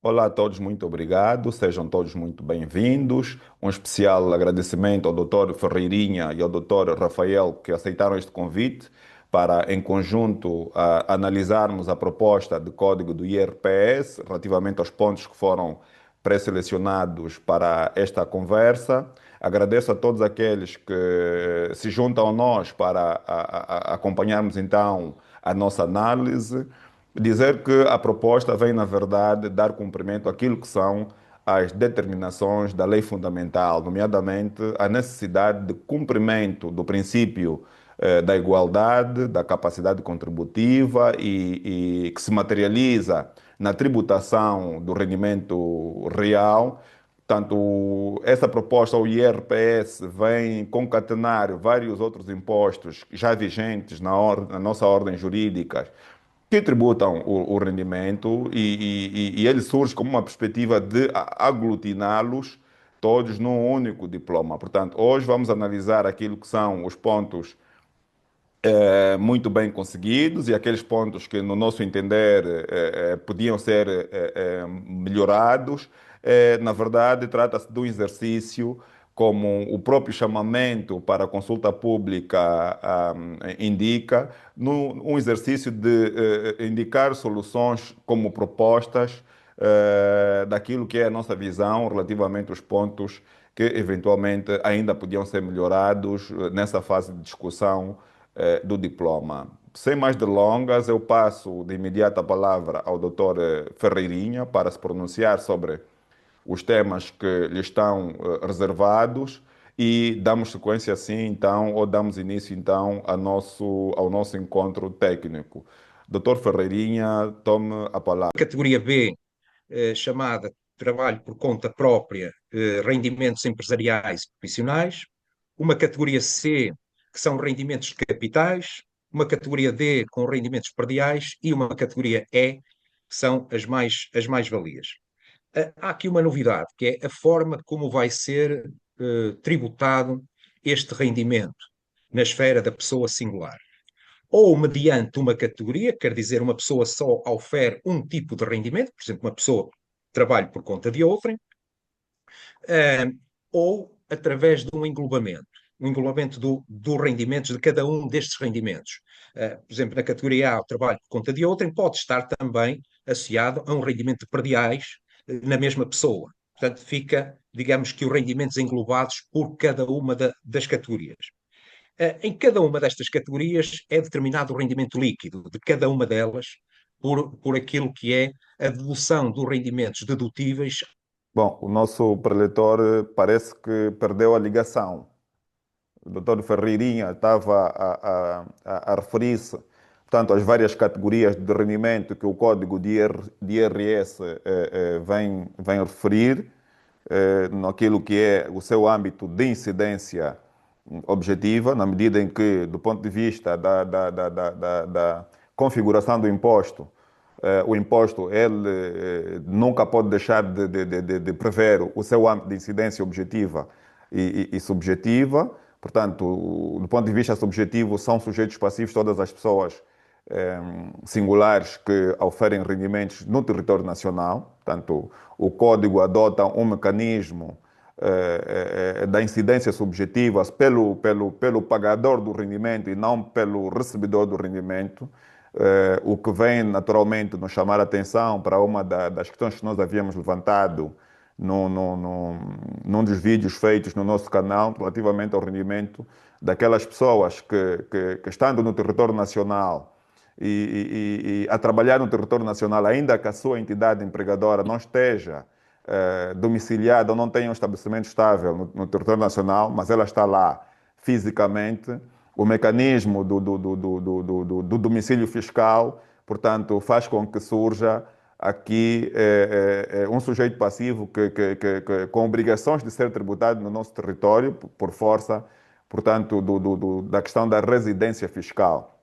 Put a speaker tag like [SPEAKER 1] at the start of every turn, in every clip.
[SPEAKER 1] Olá a todos, muito obrigado. Sejam todos muito bem-vindos. Um especial agradecimento ao Dr. Ferreirinha e ao Dr. Rafael que aceitaram este convite para, em conjunto, analisarmos a proposta de código do IRPS relativamente aos pontos que foram pré-selecionados para esta conversa. Agradeço a todos aqueles que se juntam a nós para acompanharmos então a nossa análise. Dizer que a proposta vem, na verdade, dar cumprimento àquilo que são as determinações da lei fundamental, nomeadamente a necessidade de cumprimento do princípio da igualdade, da capacidade contributiva e que se materializa na tributação do rendimento real. Portanto, essa proposta, o IRPS, vem concatenar vários outros impostos já vigentes na nossa ordem jurídica que tributam o rendimento e ele surge como uma perspectiva de aglutiná-los todos num único diploma. Portanto, hoje vamos analisar aquilo que são os pontos muito bem conseguidos e aqueles pontos que, no nosso entender, podiam ser melhorados. Na verdade, trata-se de um exercício, como o próprio chamamento para a consulta pública indica, um exercício de indicar soluções como propostas daquilo que é a nossa visão relativamente aos pontos que eventualmente ainda podiam ser melhorados nessa fase de discussão do diploma. Sem mais delongas, eu passo de imediato a palavra ao Dr. Ferreirinha para se pronunciar sobre os temas que lhe estão reservados e damos sequência assim, então, ou damos início então ao nosso encontro técnico. Dr. Ferreirinha, tome a palavra.
[SPEAKER 2] Categoria B, chamada trabalho por conta própria, rendimentos empresariais e profissionais, uma categoria C, que são rendimentos de capitais, uma categoria D com rendimentos perdiais e uma categoria E, que são as mais-valias. Há aqui uma novidade, que é a forma como vai ser tributado este rendimento na esfera da pessoa singular. Ou mediante uma categoria, quer dizer, uma pessoa só ofere um tipo de rendimento, por exemplo, uma pessoa que trabalha por conta de outrem, eh, ou através de um englobamento do rendimentos, de cada um destes rendimentos. Por exemplo, na categoria A, o trabalho por conta de outrem pode estar também associado a um rendimento de perdiais na mesma pessoa. Portanto, fica, digamos que, os rendimentos englobados por cada uma das categorias. Em cada uma destas categorias é determinado o rendimento líquido de cada uma delas por aquilo que é a dedução dos rendimentos dedutíveis.
[SPEAKER 1] Bom, o nosso preletor parece que perdeu a ligação. O doutor Ferreirinha estava a referir-se, portanto, às várias categorias de rendimento que o código de IRS vem referir, naquilo que é o seu âmbito de incidência objetiva, na medida em que, do ponto de vista da configuração do imposto, o imposto ele nunca pode deixar de prever o seu âmbito de incidência objetiva e subjetiva. Portanto, do ponto de vista subjetivo, são sujeitos passivos todas as pessoas singulares que oferem rendimentos no território nacional. Portanto, o código adota um mecanismo da incidência subjetiva pelo pagador do rendimento e não pelo recebedor do rendimento, o que vem naturalmente nos chamar a atenção para uma das questões que nós havíamos levantado num dos vídeos feitos no nosso canal relativamente ao rendimento daquelas pessoas que estando no território nacional e a trabalhar no território nacional, ainda que a sua entidade empregadora não esteja domiciliada ou não tenha um estabelecimento estável no território nacional, mas ela está lá fisicamente, o mecanismo do domicílio fiscal, portanto, faz com que surja aqui um sujeito passivo com obrigações de ser tributado no nosso território por força, portanto, da questão da residência fiscal.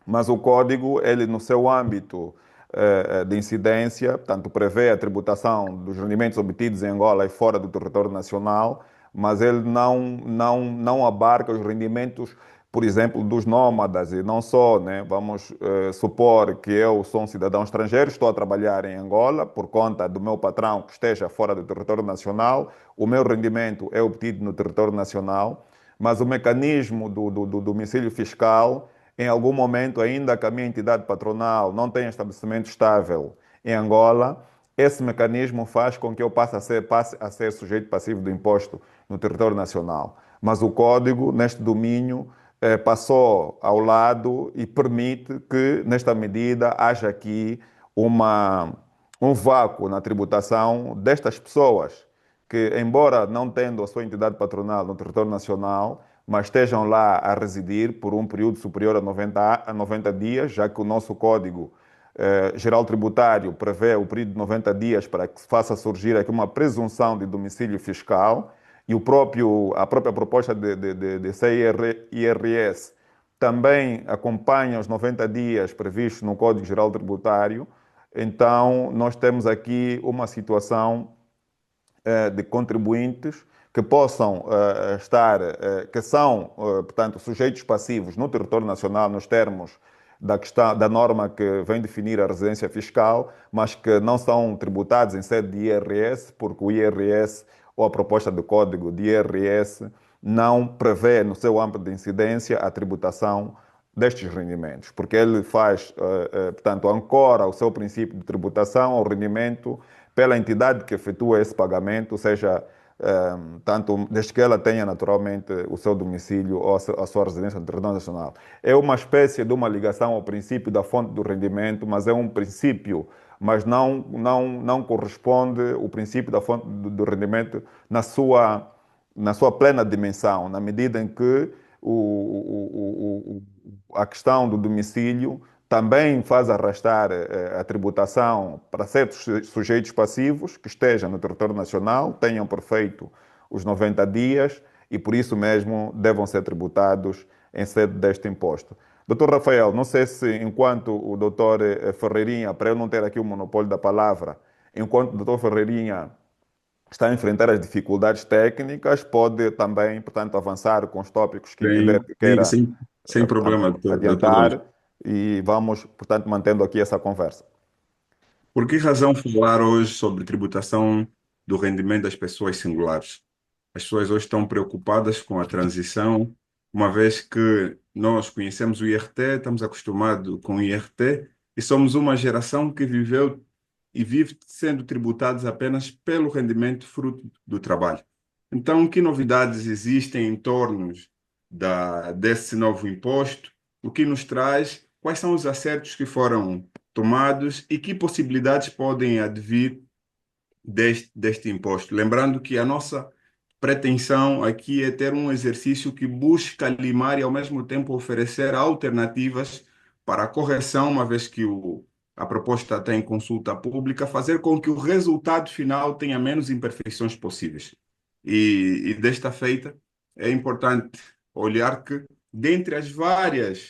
[SPEAKER 1] Mas o código, ele no seu âmbito de incidência, portanto, prevê a tributação dos rendimentos obtidos em Angola e fora do território nacional, mas ele não abarca os rendimentos por exemplo, dos nómadas e não só, né? Vamos supor que eu sou um cidadão estrangeiro, estou a trabalhar em Angola por conta do meu patrão que esteja fora do território nacional, o meu rendimento é obtido no território nacional, mas o mecanismo do domicílio fiscal, em algum momento, ainda que a minha entidade patronal não tenha estabelecimento estável em Angola, esse mecanismo faz com que eu passe a ser sujeito passivo do imposto no território nacional. Mas o código, neste domínio, passou ao lado e permite que, nesta medida, haja aqui uma, um vácuo na tributação destas pessoas que, embora não tendo a sua entidade patronal no território nacional, mas estejam lá a residir por um período superior a 90 dias, já que o nosso Código Geral Tributário prevê o período de 90 dias para que se faça surgir aqui uma presunção de domicílio fiscal e a própria proposta de CIRS também acompanha os 90 dias previstos no Código Geral Tributário. Então, nós temos aqui uma situação de contribuintes que possam que são, portanto, sujeitos passivos no território nacional nos termos da norma que vem definir a residência fiscal, mas que não são tributados em sede de IRS, porque o IRS ou a proposta de código de IRS não prevê no seu âmbito de incidência a tributação destes rendimentos, porque ele faz, portanto, ancora o seu princípio de tributação ao rendimento pela entidade que efetua esse pagamento, ou seja, tanto desde que ela tenha naturalmente o seu domicílio ou a sua residência no território nacional. É uma espécie de uma ligação ao princípio da fonte do rendimento, mas é um princípio, mas não corresponde o princípio da fonte do rendimento na sua plena dimensão, na medida em que a questão do domicílio também faz arrastar a tributação para certos sujeitos passivos que estejam no território nacional, tenham perfeito os 90 dias e por isso mesmo devam ser tributados em sede deste imposto. Doutor Rafael, não sei se enquanto o doutor Ferreirinha, para eu não ter aqui o monopólio da palavra, enquanto o doutor Ferreirinha está a enfrentar as dificuldades técnicas, pode também, portanto, avançar com os tópicos que entender
[SPEAKER 3] Sim,
[SPEAKER 1] que
[SPEAKER 3] sim,
[SPEAKER 1] queira,
[SPEAKER 3] sem
[SPEAKER 1] portanto,
[SPEAKER 3] problema, doutor Luís.
[SPEAKER 1] adiantar e vamos, portanto, mantendo aqui essa conversa.
[SPEAKER 3] Por que razão falar hoje sobre tributação do rendimento das pessoas singulares? As pessoas hoje estão preocupadas com a transição, uma vez que nós conhecemos o IRT, estamos acostumados com o IRT e somos uma geração que viveu e vive sendo tributados apenas pelo rendimento fruto do trabalho. Então, que novidades existem em torno desse novo imposto? O que nos traz? Quais são os acertos que foram tomados e que possibilidades podem advir deste imposto? Lembrando que a nossa pretensão aqui é ter um exercício que busca limar e, ao mesmo tempo, oferecer alternativas para a correção, uma vez que a proposta está em consulta pública, fazer com que o resultado final tenha menos imperfeições possíveis. E desta feita, é importante olhar que, dentre as várias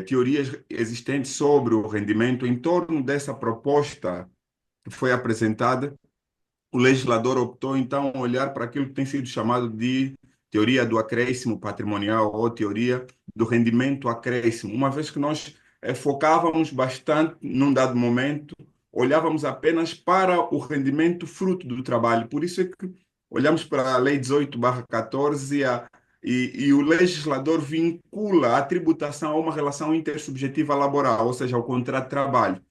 [SPEAKER 3] teorias existentes sobre o rendimento, em torno dessa proposta que foi apresentada, o legislador optou então a olhar para aquilo que tem sido chamado de teoria do acréscimo patrimonial ou teoria do rendimento acréscimo, uma vez que nós focávamos bastante num dado momento, olhávamos apenas para o rendimento fruto do trabalho. Por isso é que olhamos para a Lei 18/14 e o legislador vincula a tributação a uma relação intersubjetiva laboral, ou seja, ao contrato de trabalho.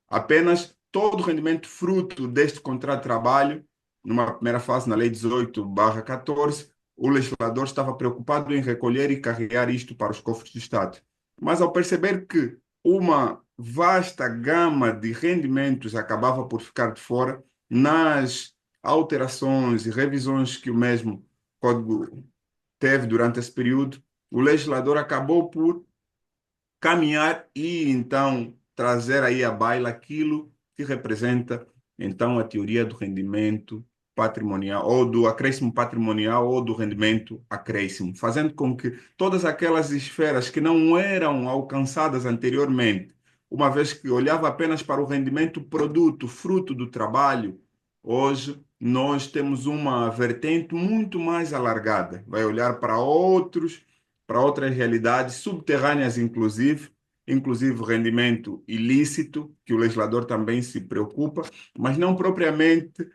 [SPEAKER 3] Apenas todo o rendimento fruto deste contrato de trabalho, numa primeira fase, na Lei 18/14, o legislador estava preocupado em recolher e carregar isto para os cofres do Estado. Mas ao perceber que uma vasta gama de rendimentos acabava por ficar de fora, nas alterações e revisões que o mesmo Código teve durante esse período, o legislador acabou por caminhar e então trazer aí à baila aquilo que representa então a teoria do rendimento patrimonial ou do acréscimo patrimonial ou do rendimento acréscimo, fazendo com que todas aquelas esferas que não eram alcançadas anteriormente, uma vez que olhava apenas para o rendimento produto, fruto do trabalho, hoje nós temos uma vertente muito mais alargada, vai olhar para outros para outras realidades subterrâneas, inclusive rendimento ilícito, que o legislador também se preocupa, mas não propriamente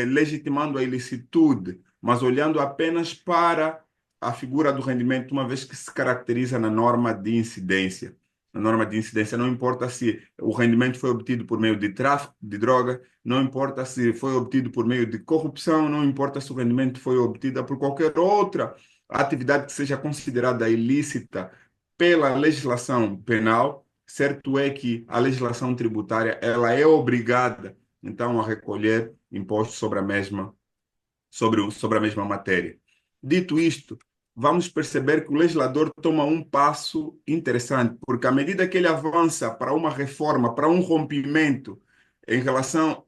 [SPEAKER 3] legitimando a ilicitude, mas olhando apenas para a figura do rendimento, uma vez que se caracteriza na norma de incidência. Na norma de incidência não importa se o rendimento foi obtido por meio de tráfico de droga, não importa se foi obtido por meio de corrupção, não importa se o rendimento foi obtido por qualquer outra atividade que seja considerada ilícita pela legislação penal. Certo é que a legislação tributária ela é obrigada, então, a recolher impostos sobre a mesma, sobre a mesma matéria. Dito isto, vamos perceber que o legislador toma um passo interessante, porque à medida que ele avança para uma reforma, para um rompimento em relação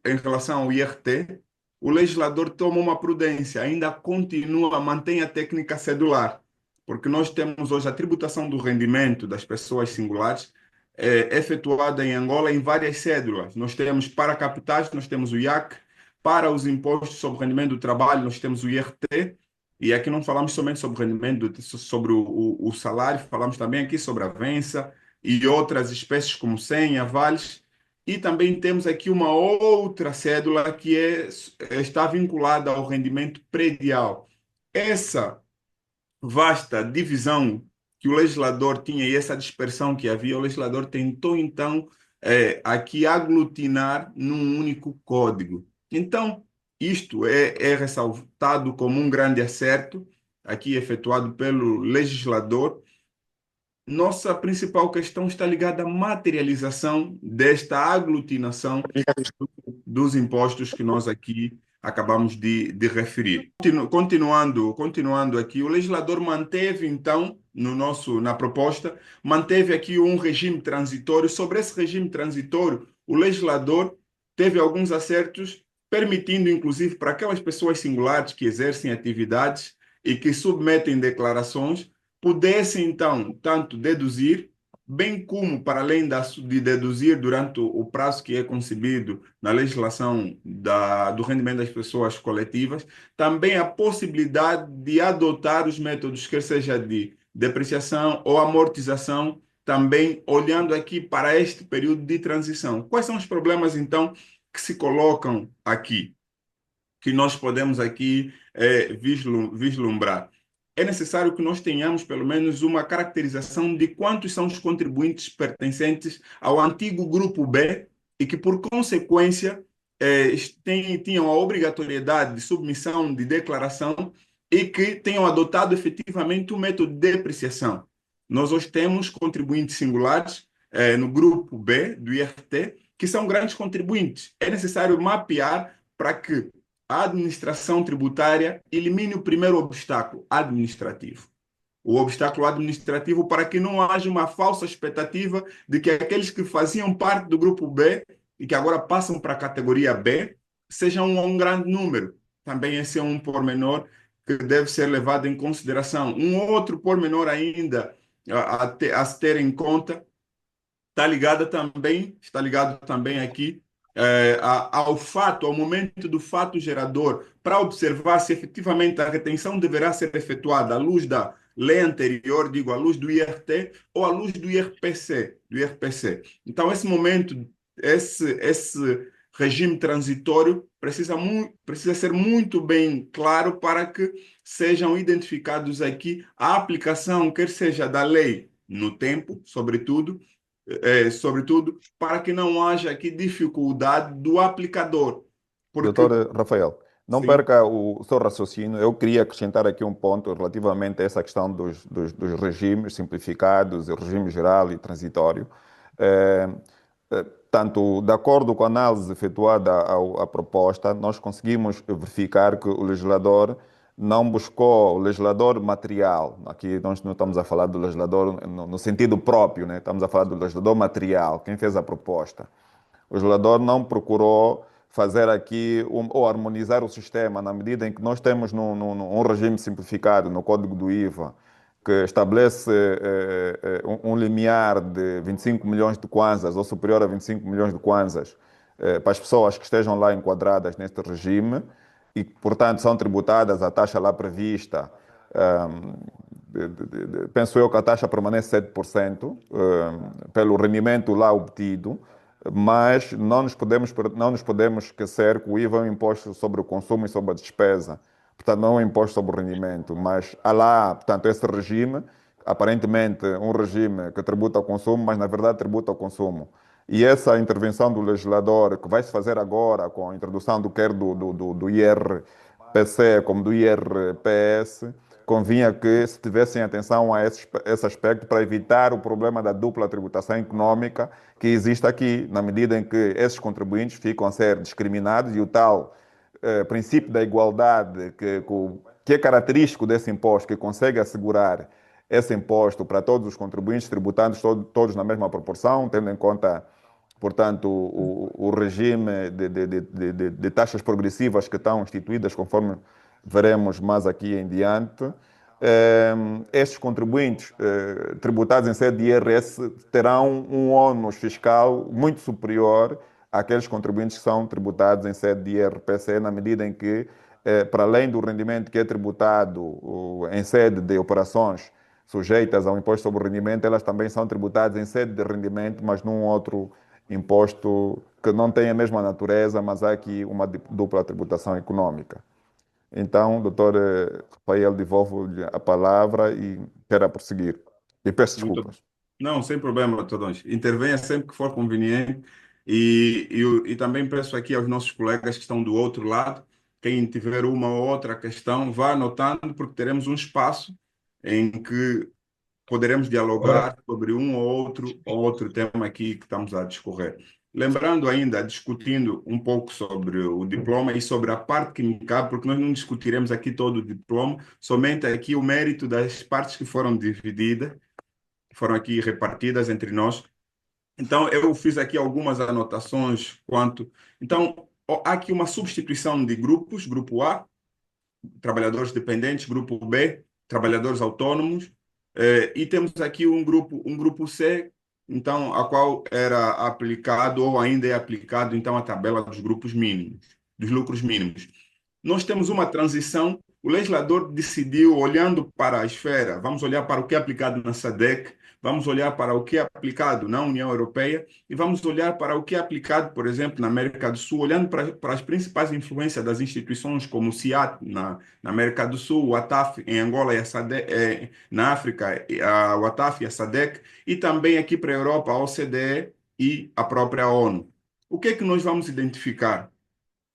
[SPEAKER 3] ao IRT, o legislador toma uma prudência, ainda continua, mantém a técnica cedular, porque nós temos hoje a tributação do rendimento das pessoas singulares efetuada em Angola em várias cédulas. Nós temos para capitais, nós temos o IAC, para os impostos sobre o rendimento do trabalho, nós temos o IRT, e aqui não falamos somente sobre o rendimento, sobre o salário, falamos também aqui sobre a avença e outras espécies como senha, vales, e também temos aqui uma outra cédula que está vinculada ao rendimento predial. Essa vasta divisão que o legislador tinha e essa dispersão que havia, o legislador tentou, então, aqui aglutinar num único código. Então, isto é ressaltado como um grande acerto, aqui efetuado pelo legislador. Nossa principal questão está ligada à materialização desta aglutinação dos impostos que nós aqui acabamos de referir. Continuando aqui, o legislador manteve, então, na proposta, manteve aqui um regime transitório. Sobre esse regime transitório, o legislador teve alguns acertos, permitindo, inclusive, para aquelas pessoas singulares que exercem atividades e que submetem declarações, pudessem, então, tanto deduzir, bem como, para além de deduzir durante o prazo que é concebido na legislação do rendimento das pessoas coletivas, também a possibilidade de adotar os métodos, quer seja de depreciação ou amortização, também olhando aqui para este período de transição. Quais são os problemas, então, que se colocam aqui, que nós podemos aqui vislumbrar? É necessário que nós tenhamos pelo menos uma caracterização de quantos são os contribuintes pertencentes ao antigo grupo B e que, por consequência, tinham a obrigatoriedade de submissão de declaração e que tenham adotado efetivamente o método de depreciação. Nós hoje temos contribuintes singulares no grupo B do IRT, que são grandes contribuintes. É necessário mapear para que a administração tributária elimine o primeiro obstáculo administrativo. O obstáculo administrativo para que não haja uma falsa expectativa de que aqueles que faziam parte do grupo B e que agora passam para a categoria B sejam um grande número. Também esse é um pormenor que deve ser levado em consideração. Um outro pormenor ainda a se ter em conta está ligado também aqui ao momento do fato gerador, para observar se efetivamente a retenção deverá ser efetuada à luz da lei anterior, digo, à luz do IRT ou à luz do IRPC. Então, esse momento, esse regime transitório precisa ser muito bem claro para que sejam identificados aqui a aplicação, quer seja da lei no tempo, sobretudo, para que não haja aqui dificuldade do aplicador. Porque,
[SPEAKER 1] Doutor Rafael, não
[SPEAKER 3] sim,
[SPEAKER 1] perca o seu raciocínio. Eu queria acrescentar aqui um ponto relativamente a essa questão dos regimes simplificados, o regime geral e transitório. Eh, Tanto de acordo com a análise efetuada à proposta, nós conseguimos verificar que o legislador não buscou o legislador material. Aqui nós não estamos a falar do legislador no sentido próprio, né? Estamos a falar do legislador material, quem fez a proposta. O legislador não procurou fazer aqui ou harmonizar o sistema na medida em que nós temos um regime simplificado no Código do IVA que estabelece um limiar de 25 milhões de kwanzas ou superior a 25 milhões de kwanzas para as pessoas que estejam lá enquadradas neste regime e, portanto, são tributadas a taxa lá prevista penso eu que a taxa permanece 7%, pelo rendimento lá obtido, mas não nos podemos esquecer que o IVA é um imposto sobre o consumo e sobre a despesa. Portanto, não é um imposto sobre o rendimento, mas há lá, portanto, esse regime, aparentemente um regime que tributa ao consumo, mas na verdade tributa ao consumo. E essa intervenção do legislador que vai se fazer agora com a introdução do quer do IRPC como do IRPS, convinha que se tivessem atenção a esse aspecto para evitar o problema da dupla tributação econômica que existe aqui, na medida em que esses contribuintes ficam a ser discriminados e o tal princípio da igualdade que é característico desse imposto, que consegue assegurar esse imposto para todos os contribuintes tributantes, todos na mesma proporção, tendo em conta, portanto, o regime de taxas progressivas que estão instituídas, conforme veremos mais aqui em diante. Estes contribuintes tributados em sede de IRS terão um ônus fiscal muito superior àqueles contribuintes que são tributados em sede de IRPC, na medida em que, para além do rendimento que é tributado em sede de operações sujeitas ao imposto sobre o rendimento, elas também são tributadas em sede de rendimento, mas num outro imposto que não tem a mesma natureza, mas há aqui uma dupla tributação econômica. Então, doutor Rafael, devolvo-lhe a palavra e quero prosseguir. E peço
[SPEAKER 3] Muito...
[SPEAKER 1] desculpas.
[SPEAKER 3] Não, sem problema, Todões. Intervenha sempre que for conveniente e também peço aqui aos nossos colegas que estão do outro lado, quem tiver uma ou outra questão, vá anotando, porque teremos um espaço em que poderemos dialogar sobre um ou outro tema aqui que estamos a discorrer. Lembrando ainda, discutindo um pouco sobre o diploma e sobre a parte que me cabe, porque nós não discutiremos aqui todo o diploma, somente aqui o mérito das partes que foram divididas, que foram aqui repartidas entre nós. Então, eu fiz aqui algumas anotações quanto... Então, há aqui uma substituição de grupos, grupo A, trabalhadores dependentes, grupo B, trabalhadores autônomos, e temos aqui um grupo C, então, a qual era aplicado ou ainda é aplicado, então, a tabela dos grupos mínimos, dos lucros mínimos. Nós temos uma transição, o legislador decidiu, olhando para a esfera, vamos olhar para o que é aplicado na SADC, vamos olhar para o que é aplicado na União Europeia e vamos olhar para o que é aplicado, por exemplo, na América do Sul, olhando para as principais influências das instituições como o CIAT na América do Sul, o ATAF em Angola e a SADC, na África, o ATAF e a SADC, e também aqui para a Europa, a OCDE e a própria ONU. O que é que nós vamos identificar?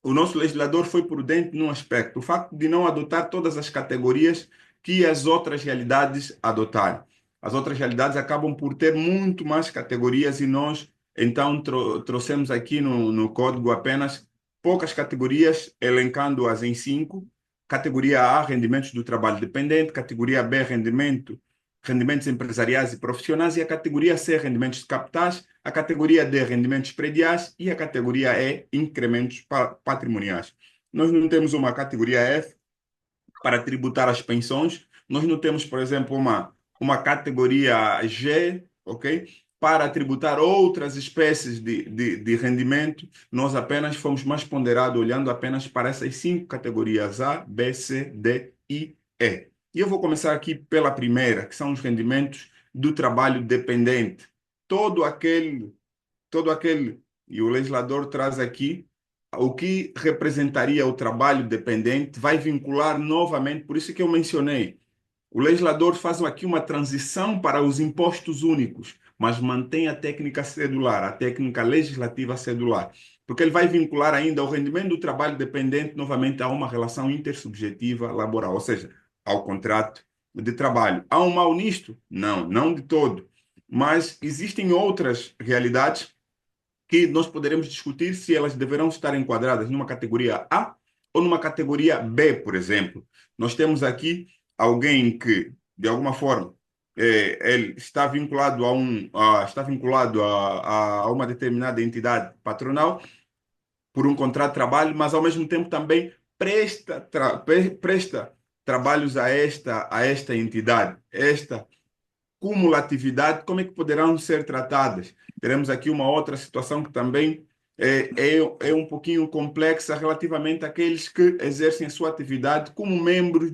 [SPEAKER 3] O nosso legislador foi prudente num aspecto, o facto de não adotar todas as categorias que as outras realidades adotaram. As outras realidades acabam por ter muito mais categorias e nós, então, trouxemos aqui no código apenas poucas categorias, elencando-as em 5. Categoria A, rendimentos do trabalho dependente. Categoria B, rendimentos empresariais e profissionais. E a categoria C, rendimentos de capitais. A categoria D, rendimentos prediais. E a categoria E, incrementos patrimoniais. Nós não temos uma categoria F para tributar as pensões. Nós não temos, por exemplo, uma categoria G, ok? Para tributar outras espécies de rendimento, nós apenas fomos mais ponderados olhando apenas para essas 5 categorias A, B, C, D e E. E eu vou começar aqui pela primeira, que são os rendimentos do trabalho dependente. Todo aquele, e o legislador traz aqui o que representaria o trabalho dependente, vai vincular novamente, por isso que eu mencionei, o legislador faz aqui uma transição para os impostos únicos, mas mantém a técnica cedular, a técnica legislativa cedular, porque ele vai vincular ainda o rendimento do trabalho dependente novamente a uma relação intersubjetiva laboral, ou seja, ao contrato de trabalho. Há um mal nisto? Não, não de todo. Mas existem outras realidades que nós poderemos discutir se elas deverão estar enquadradas numa categoria A ou numa categoria B, por exemplo. Nós temos aqui alguém que, de alguma forma, ele está vinculado a uma determinada entidade patronal por um contrato de trabalho, mas ao mesmo tempo também presta trabalhos a esta entidade, esta cumulatividade, como é que poderão ser tratadas? Teremos aqui uma outra situação que também é um pouquinho complexa relativamente àqueles que exercem a sua atividade como membros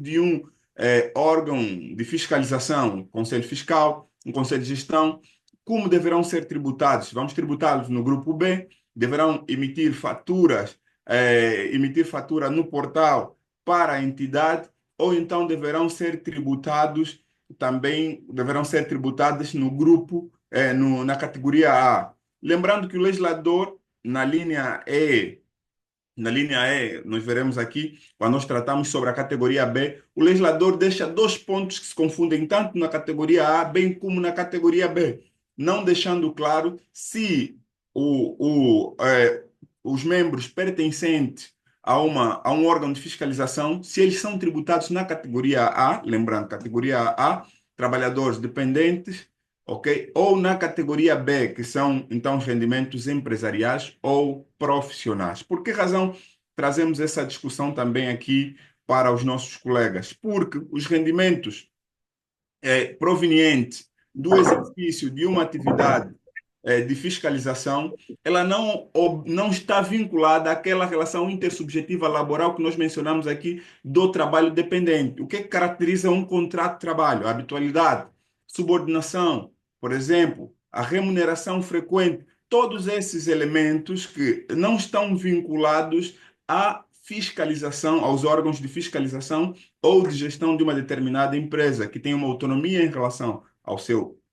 [SPEAKER 3] órgão de fiscalização, conselho fiscal, um conselho de gestão, como deverão ser tributados? Vamos tributá-los no grupo B, deverão emitir fatura no portal para a entidade, ou então deverão ser tributados também, deverão ser tributadas no grupo, na categoria A. Lembrando que o legislador, na linha E, nós veremos aqui, quando nós tratamos sobre a categoria B, o legislador deixa dois pontos que se confundem tanto na categoria A, bem como na categoria B, não deixando claro se os membros pertencentes a um órgão de fiscalização, se eles são tributados na categoria A, lembrando, categoria A, trabalhadores dependentes, ok? Ou na categoria B, que são então os rendimentos empresariais ou profissionais. Por que razão trazemos essa discussão também aqui para os nossos colegas? Porque os rendimentos provenientes do exercício de uma atividade de fiscalização, ela não está vinculada àquela relação intersubjetiva laboral que nós mencionamos aqui do trabalho dependente. O que caracteriza um contrato de trabalho? A habitualidade, subordinação, por exemplo, a remuneração frequente, todos esses elementos que não estão vinculados à fiscalização, aos órgãos de fiscalização ou de gestão de uma determinada empresa, que tem uma autonomia em relação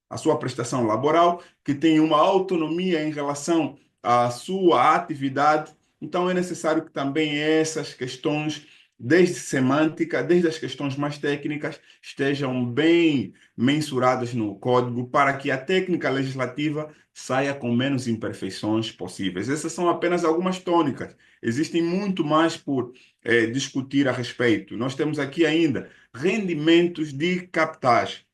[SPEAKER 3] à sua prestação laboral, que tem uma autonomia em relação à sua atividade. Então, é necessário que também essas questões, desde semântica, desde as questões mais técnicas, estejam bem mensuradas no código para que a técnica legislativa saia com menos imperfeições possíveis. Essas são apenas algumas tônicas. Existem muito mais por discutir a respeito. Nós temos aqui ainda rendimentos de capitais,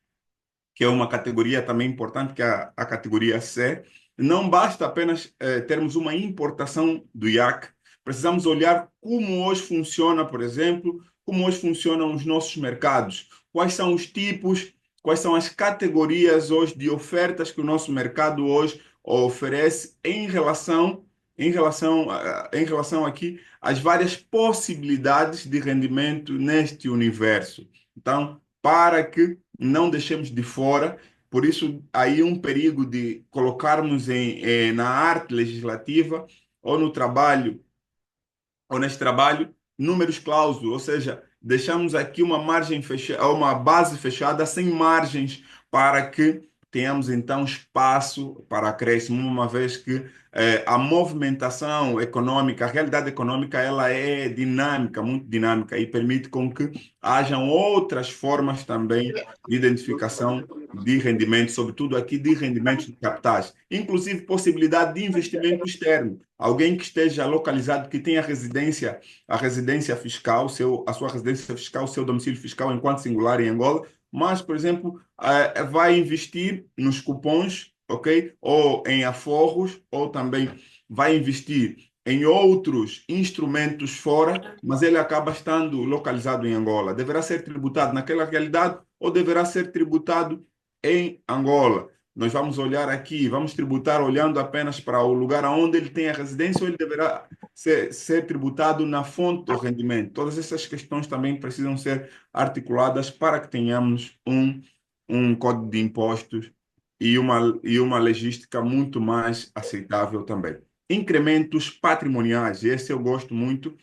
[SPEAKER 3] que é uma categoria também importante, que é a categoria C. Não basta apenas termos uma importação do IAC, precisamos olhar como hoje funciona, por exemplo, como hoje funcionam os nossos mercados, quais são os tipos, quais são as categorias hoje de ofertas que o nosso mercado hoje oferece em relação aqui às várias possibilidades de rendimento neste universo. Então, para que não deixemos de fora, por isso aí um perigo de colocarmos na arte legislativa ou no trabalho, ou neste trabalho, números clausos, ou seja, deixamos aqui uma margem fechada, uma base fechada sem margens para que tenhamos então espaço para acréscimo, uma vez que a movimentação econômica, a realidade econômica, ela é dinâmica, muito dinâmica, e permite com que hajam outras formas também de identificação de rendimentos, sobretudo aqui de rendimentos de capitais, inclusive possibilidade de investimento externo. Alguém que esteja localizado, que tenha a residência fiscal, a sua residência fiscal, o seu domicílio fiscal enquanto singular em Angola, mas, por exemplo, vai investir nos cupons, ok? Ou em aforros, ou também vai investir em outros instrumentos fora, mas ele acaba estando localizado em Angola. Deverá ser tributado naquela realidade ou deverá ser tributado em Angola? Nós vamos olhar aqui, vamos tributar olhando apenas para o lugar onde ele tem a residência, ou ele deverá ser tributado na fonte do rendimento. Todas essas questões também precisam ser articuladas para que tenhamos um código de impostos e uma logística muito mais aceitável também. Incrementos patrimoniais, esse eu gosto muito.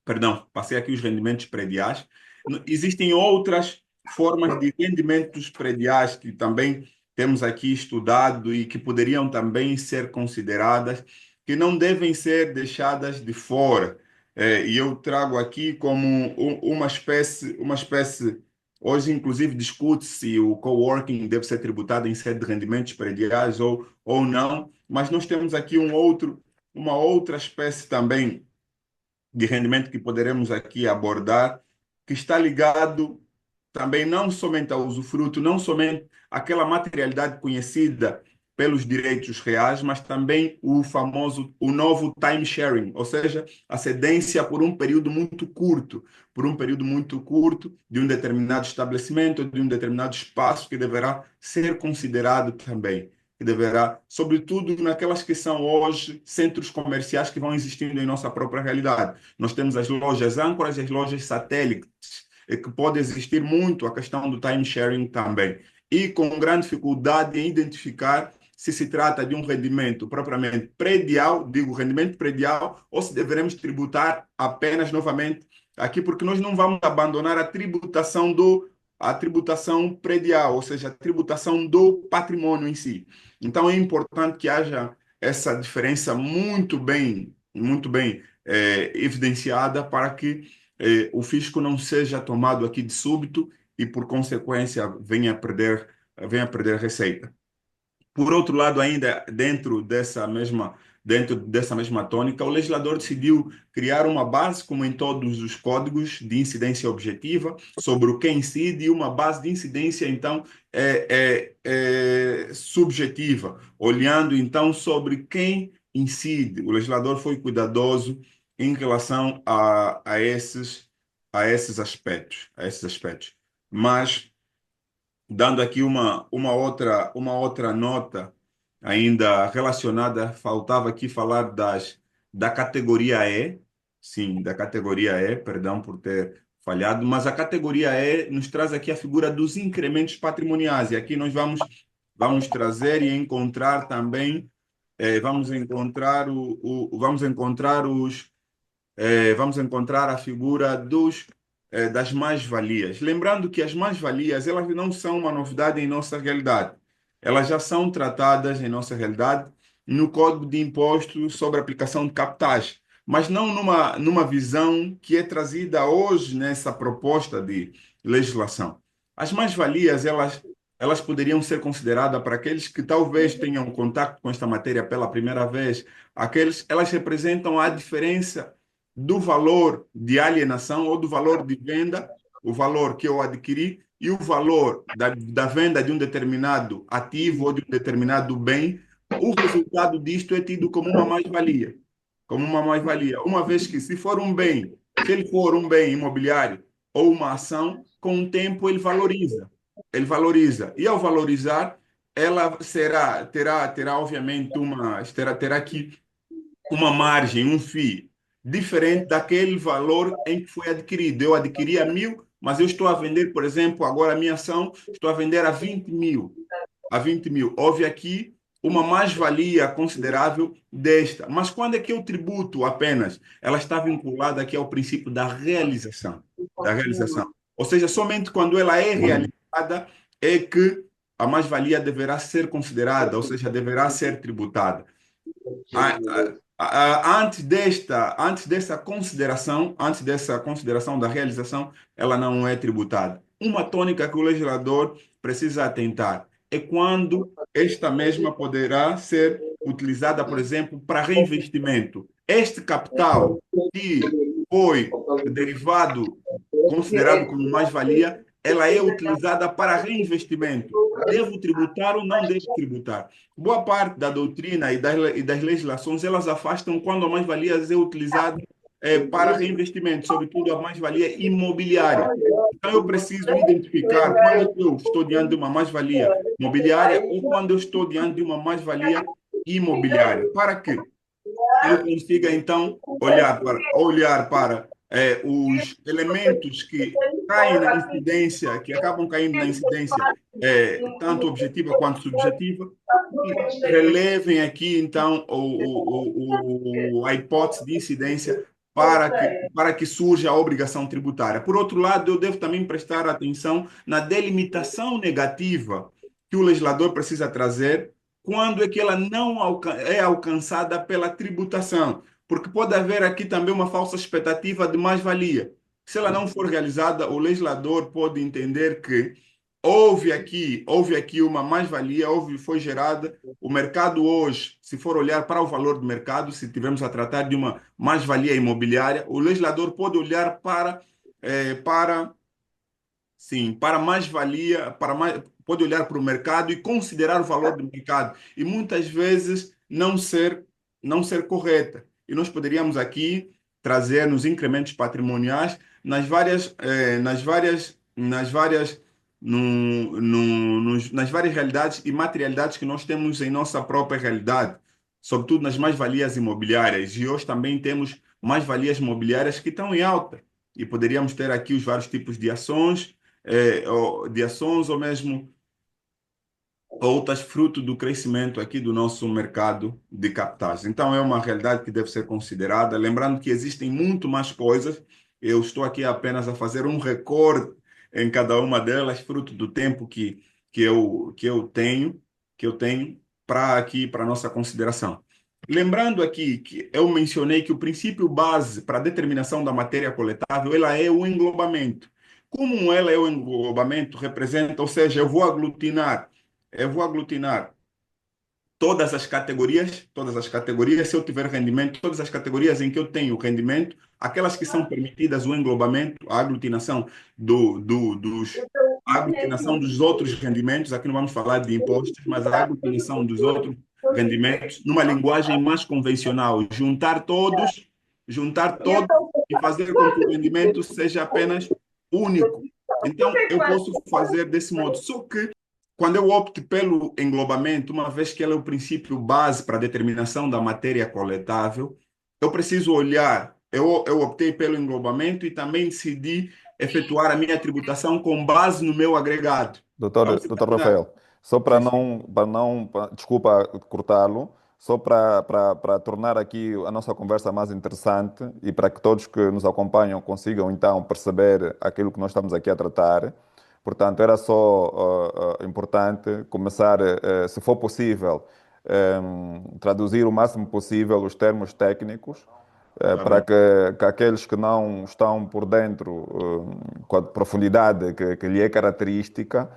[SPEAKER 3] Perdão, passei aqui os rendimentos prediais. Existem outras formas de rendimentos prediais que também temos aqui estudado e que poderiam também ser consideradas, que não devem ser deixadas de fora. E eu trago aqui como uma espécie, hoje inclusive discute-se se o coworking deve ser tributado em sede de rendimentos prediais ou não, mas nós temos aqui uma outra espécie também de rendimento que poderemos aqui abordar, que está ligado também não somente ao usufruto, não somente àquela materialidade conhecida pelos direitos reais, mas também o novo time sharing, ou seja, a cedência por um período muito curto, de um determinado estabelecimento, de um determinado espaço que deverá ser considerado também, que deverá, sobretudo naquelas que são hoje centros comerciais que vão existindo em nossa própria realidade. Nós temos as lojas âncoras e as lojas satélites. é que pode existir muito a questão do time sharing também. E com grande dificuldade em identificar se se trata de um rendimento propriamente predial, digo rendimento predial, ou se deveremos tributar apenas novamente aqui, porque nós não vamos abandonar a tributação predial, ou seja, a tributação do patrimônio em si. Então é importante que haja essa diferença muito bem evidenciada para que o fisco não seja tomado aqui de súbito e, por consequência, venha a perder receita. Por outro lado, ainda dentro dessa mesma tônica, o legislador decidiu criar uma base, como em todos os códigos, de incidência objetiva sobre o que incide e uma base de incidência, então, subjetiva, olhando, então, sobre quem incide. O legislador foi cuidadoso em relação a esses aspectos, Mas dando aqui uma outra nota ainda relacionada, faltava aqui falar da categoria E, sim, da categoria E, perdão por ter falhado, mas a categoria E nos traz aqui a figura dos incrementos patrimoniais, e aqui nós vamos trazer e encontrar também, vamos encontrar a figura das mais-valias. Lembrando que as mais-valias, elas não são uma novidade em nossa realidade. Elas já são tratadas em nossa realidade no Código de Impostos sobre Aplicação de Capitais, mas não numa visão que é trazida hoje nessa proposta de legislação. As mais-valias, elas poderiam ser consideradas para aqueles que talvez tenham contato com esta matéria pela primeira vez, elas representam a diferença do valor de alienação ou do valor de venda, o valor que eu adquiri e o valor da venda de um determinado ativo ou de um determinado bem. O resultado disto é tido como uma mais-valia. Uma vez que, se ele for um bem imobiliário ou uma ação, com o tempo ele valoriza. E ao valorizar, ela terá obviamente terá aqui uma margem, um FII, diferente daquele valor em que foi adquirido. Eu adquiri a 1.000, mas eu estou a vender, por exemplo, agora a minha ação, estou a vender a 20.000. Houve aqui uma mais-valia considerável desta. Mas quando é que eu tributo apenas? Ela está vinculada aqui ao princípio da realização. Ou seja, somente quando ela é realizada é que a mais-valia deverá ser considerada, ou seja, deverá ser tributada. Antes dessa consideração da realização, ela não é tributada. Uma tônica que o legislador precisa atentar é quando esta mesma poderá ser utilizada, por exemplo, para reinvestimento. Este capital que foi derivado, considerado como mais-valia, ela é utilizada para reinvestimento. Devo tributar ou não devo tributar? Boa parte da doutrina e das legislações, elas afastam quando a mais-valia é utilizada para reinvestimento, sobretudo a mais-valia imobiliária. Então, eu preciso identificar quando eu estou diante de uma mais-valia imobiliária ou quando eu estou diante de uma mais-valia imobiliária. Para que eu consiga, então, olhar para os elementos que caem na incidência, que acabam caindo na incidência, tanto objetiva quanto subjetiva, e relevem aqui, então, a hipótese de incidência para que surja a obrigação tributária. Por outro lado, eu devo também prestar atenção na delimitação negativa que o legislador precisa trazer quando é que ela não é alcançada pela tributação, porque pode haver aqui também uma falsa expectativa de mais-valia. Se ela não for realizada, o legislador pode entender que houve aqui uma mais-valia, foi gerada. O mercado hoje, se for olhar para o valor do mercado, se tivermos a tratar de uma mais-valia imobiliária, o legislador pode olhar para mais-valia, pode olhar para o mercado e considerar o valor do mercado e muitas vezes não ser correta. E nós poderíamos aqui trazer nos incrementos patrimoniais nas várias realidades e materialidades que nós temos em nossa própria realidade, sobretudo nas mais-valias imobiliárias. E hoje também temos mais-valias imobiliárias que estão em alta. e poderíamos ter aqui os vários tipos de ações ou mesmo outras fruto do crescimento aqui do nosso mercado de capitais. Então, é uma realidade que deve ser considerada, lembrando que existem muito mais coisas. Eu estou aqui apenas a fazer um recorte em cada uma delas, fruto do tempo que eu tenho para aqui, para nossa consideração. Lembrando aqui que eu mencionei que o princípio base para a determinação da matéria coletável, ela é o englobamento. Como ela é o englobamento, representa, ou seja, eu vou aglutinar todas as categorias, se eu tiver rendimento, todas as categorias em que eu tenho rendimento, aquelas que são permitidas o englobamento, a aglutinação dos outros rendimentos, aqui não vamos falar de impostos, mas a aglutinação dos outros rendimentos, numa linguagem mais convencional, juntar todos e fazer com que o rendimento seja apenas único. Então, eu posso fazer desse modo. Só que quando eu opto pelo englobamento, uma vez que ele é o princípio base para a determinação da matéria coletável, eu preciso olhar. Eu optei pelo englobamento e também decidi efetuar a minha tributação com base no meu agregado. Vamos
[SPEAKER 1] Doutor
[SPEAKER 3] imaginar.
[SPEAKER 1] Rafael, só
[SPEAKER 3] Sim, sim.
[SPEAKER 1] desculpa cortá-lo, só para tornar aqui a nossa conversa mais interessante e para que todos que nos acompanham consigam então perceber aquilo que nós estamos aqui a tratar. Portanto, era só importante começar, se for possível, traduzir o máximo possível os termos técnicos
[SPEAKER 3] Tá
[SPEAKER 1] para
[SPEAKER 3] bem.
[SPEAKER 1] que aqueles que não estão por dentro, com a profundidade que lhe é característica,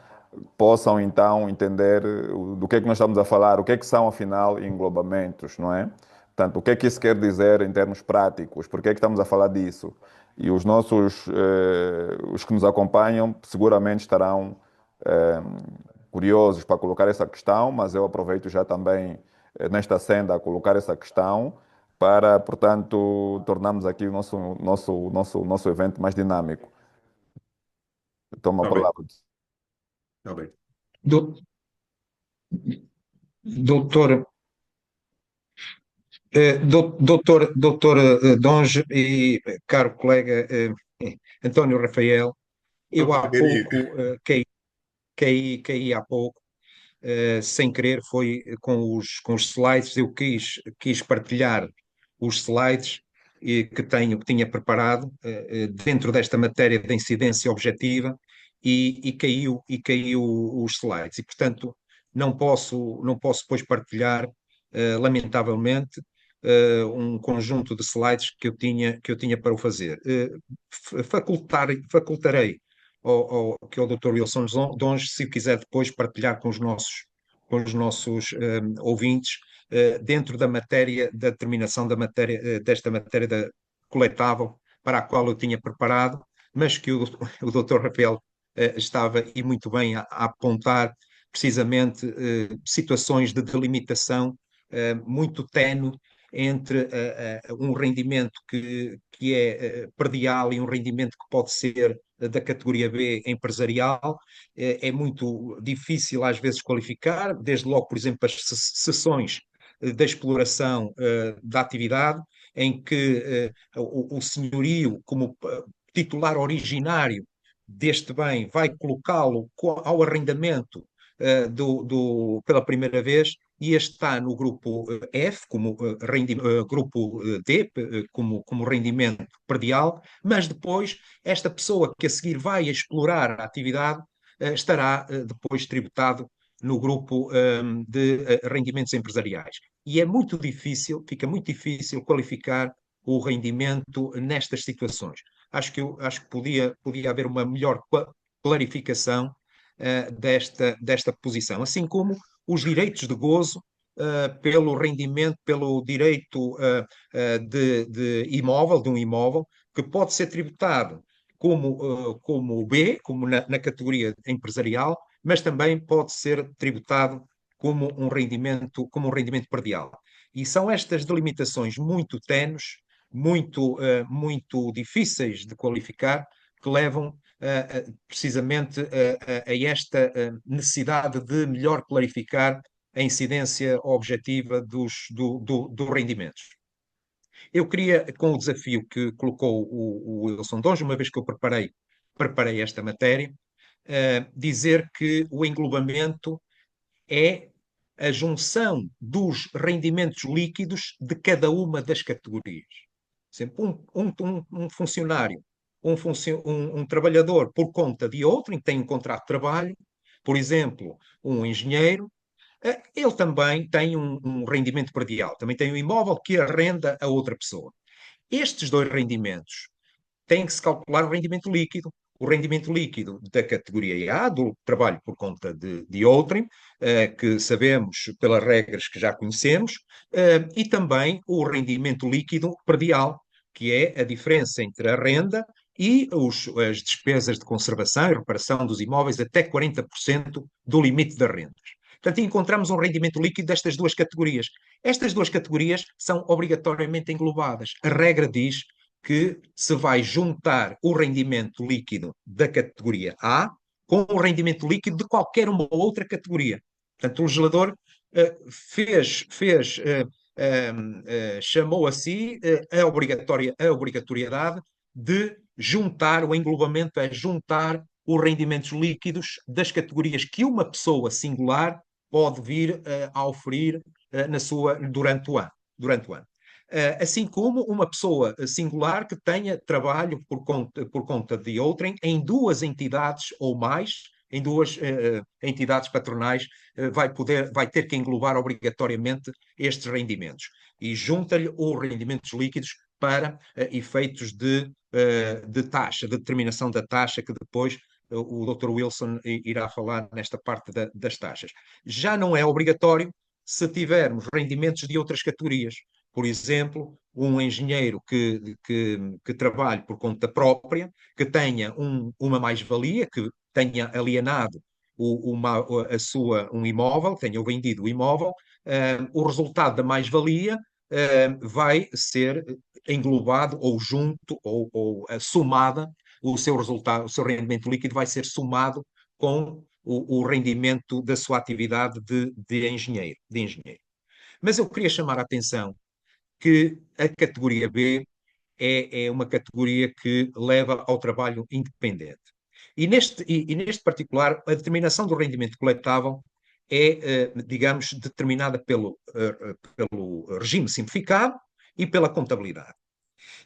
[SPEAKER 1] possam então entender do que é que nós estamos a falar, o que é que são afinal englobamentos, não é? Portanto, o que é que isso quer dizer em termos práticos, por que é que estamos a falar disso? E os que nos acompanham seguramente estarão eh, curiosos para colocar essa questão, mas eu aproveito já também nesta senda a colocar essa questão para, portanto, tornarmos aqui o nosso evento mais dinâmico. Toma a
[SPEAKER 3] Tá bem.
[SPEAKER 1] palavra.
[SPEAKER 3] Tá bem.
[SPEAKER 2] Do- Doutor, doutor Donge e caro colega António Rafael, eu
[SPEAKER 3] Doutor
[SPEAKER 2] há
[SPEAKER 3] querido.
[SPEAKER 2] pouco caí há pouco, sem querer, foi com os slides. Eu quis partilhar os slides que tinha preparado dentro desta matéria de incidência objetiva e caiu os slides. E, portanto, não posso depois partilhar, lamentavelmente, um conjunto de slides que eu tinha para o fazer. Facultarei ao Dr. Wilson Donge, se quiser depois partilhar com os nossos ouvintes, dentro da matéria, da determinação da matéria, desta matéria da coletável, para a qual eu tinha preparado, mas que o Dr. Rafael estava e muito bem a apontar precisamente situações de delimitação muito ténue entre um rendimento que é predial e um rendimento que pode ser da categoria B empresarial. É muito difícil às vezes qualificar, desde logo, por exemplo, as sessões da exploração da atividade, em que o senhorio, como titular originário deste bem, vai colocá-lo ao arrendamento pela primeira vez, e este está no grupo F, como grupo D, como rendimento predial, mas depois esta pessoa que a seguir vai explorar a atividade estará depois tributado no grupo de rendimentos empresariais. E fica muito difícil qualificar o rendimento nestas situações. Acho que podia haver uma melhor clarificação desta posição, assim como os direitos de gozo pelo rendimento, pelo direito de imóvel, de um imóvel, que pode ser tributado como B, como na categoria empresarial, mas também pode ser tributado como um rendimento predial. E são estas delimitações muito tenues, muito difíceis de qualificar, que levam precisamente a esta necessidade de melhor clarificar a incidência objetiva dos rendimentos. Eu queria, com o desafio que colocou o Wilson Donge, uma vez que eu preparei esta matéria, dizer que o englobamento é a junção dos rendimentos líquidos de cada uma das categorias. Sempre um funcionário, um trabalhador por conta de outro, em que tem um contrato de trabalho, por exemplo, um engenheiro, ele também tem um rendimento predial, também tem um imóvel que arrenda a outra pessoa. Estes dois rendimentos têm que se calcular o rendimento líquido da categoria A, do trabalho por conta de outrem, que sabemos pelas regras que já conhecemos, e também o rendimento líquido predial, que é a diferença entre a renda e as despesas de conservação e reparação dos imóveis até 40% do limite das rendas. Portanto, encontramos um rendimento líquido destas duas categorias. Estas duas categorias são obrigatoriamente englobadas. A regra diz que se vai juntar o rendimento líquido da categoria A com o rendimento líquido de qualquer uma outra categoria. Portanto, o legislador chamou a si a obrigatoriedade de juntar, o englobamento é juntar os rendimentos líquidos das categorias que uma pessoa singular pode vir a oferir durante o ano. Assim como uma pessoa singular que tenha trabalho por conta de outrem em duas entidades ou mais, em duas entidades patronais, vai ter que englobar obrigatoriamente estes rendimentos. E junta-lhe os rendimentos líquidos para efeitos de taxa, de determinação da taxa, que depois o Dr. Wilson irá falar nesta parte das taxas. Já não é obrigatório se tivermos rendimentos de outras categorias. Por exemplo, um engenheiro que trabalhe por conta própria, que tenha uma mais-valia, que tenha alienado um imóvel, tenha vendido o imóvel, o resultado da mais-valia vai ser englobado ou junto ou somada, o seu resultado, o seu rendimento líquido vai ser somado com o rendimento da sua atividade de engenheiro. Mas eu queria chamar a atenção que a categoria B é uma categoria que leva ao trabalho independente. E neste particular, a determinação do rendimento coletável é, digamos, determinada pelo regime simplificado e pela contabilidade.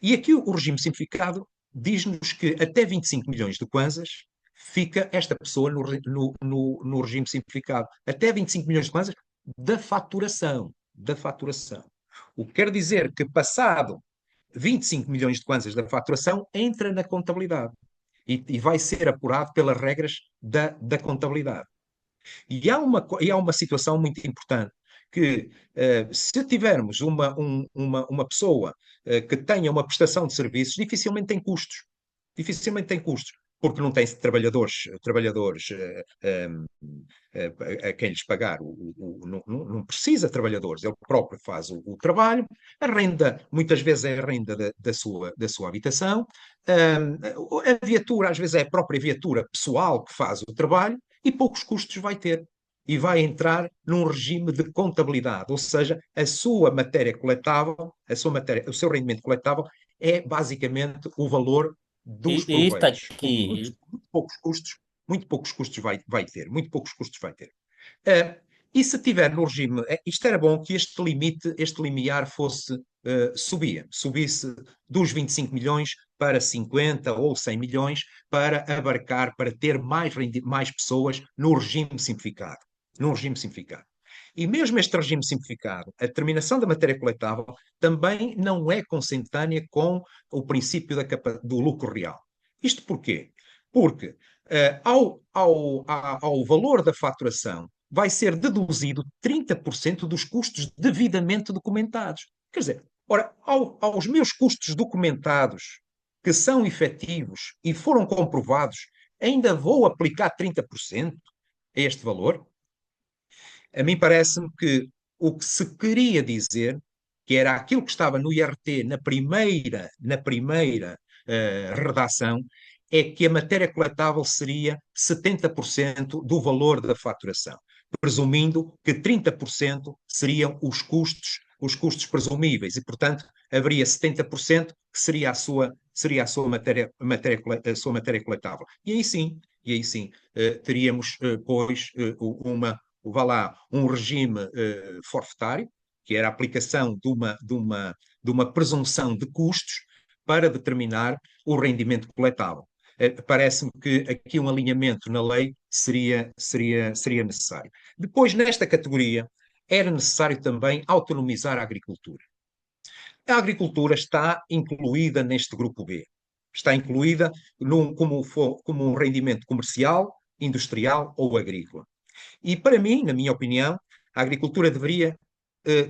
[SPEAKER 2] E aqui o regime simplificado diz-nos que até 25 milhões de kwanzas fica esta pessoa no regime simplificado. Até 25 milhões de kwanzas da faturação. O que quer dizer que, passado 25 milhões de kwanzas da faturação, entra na contabilidade e vai ser apurado pelas regras da contabilidade. E há uma situação muito importante, que se tivermos uma pessoa que tenha uma prestação de serviços, dificilmente tem custos. Porque não tem trabalhadores a quem lhes pagar, não precisa de trabalhadores, ele próprio faz o trabalho, a renda, muitas vezes é a renda da sua habitação, a viatura, às vezes é a própria viatura pessoal que faz o trabalho, e poucos custos vai ter. E vai entrar num regime de contabilidade, ou seja, a sua matéria coletável, o seu rendimento coletável é basicamente o valor dos
[SPEAKER 4] E está
[SPEAKER 2] proveitos.
[SPEAKER 4] aqui.
[SPEAKER 2] Muito poucos custos vai ter. Muito poucos custos vai ter. E se tiver no regime, isto era bom que este limiar subisse dos 25 milhões para 50 ou 100 milhões para abarcar, para ter mais pessoas no regime simplificado. E mesmo este regime simplificado, a determinação da matéria coletável também não é consentânea com o princípio do lucro real. Isto porquê? Porque ao valor da faturação vai ser deduzido 30% dos custos devidamente documentados. Quer dizer, aos meus custos documentados, que são efetivos e foram comprovados, ainda vou aplicar 30% a este valor? A mim parece-me que o que se queria dizer, que era aquilo que estava no IRT na primeira redação, é que a matéria coletável seria 70% do valor da faturação, presumindo que 30% seriam os custos presumíveis e, portanto, haveria 70% que seria a sua a sua matéria coletável. E aí sim, teríamos, pois, vá lá, um regime forfetário, que era a aplicação de uma presunção de custos para determinar o rendimento coletável. Parece-me que aqui um alinhamento na lei seria necessário. Depois, nesta categoria, era necessário também autonomizar a agricultura. A agricultura está incluída neste grupo B. Está incluída como um rendimento comercial, industrial ou agrícola. E para mim, na minha opinião, a agricultura deveria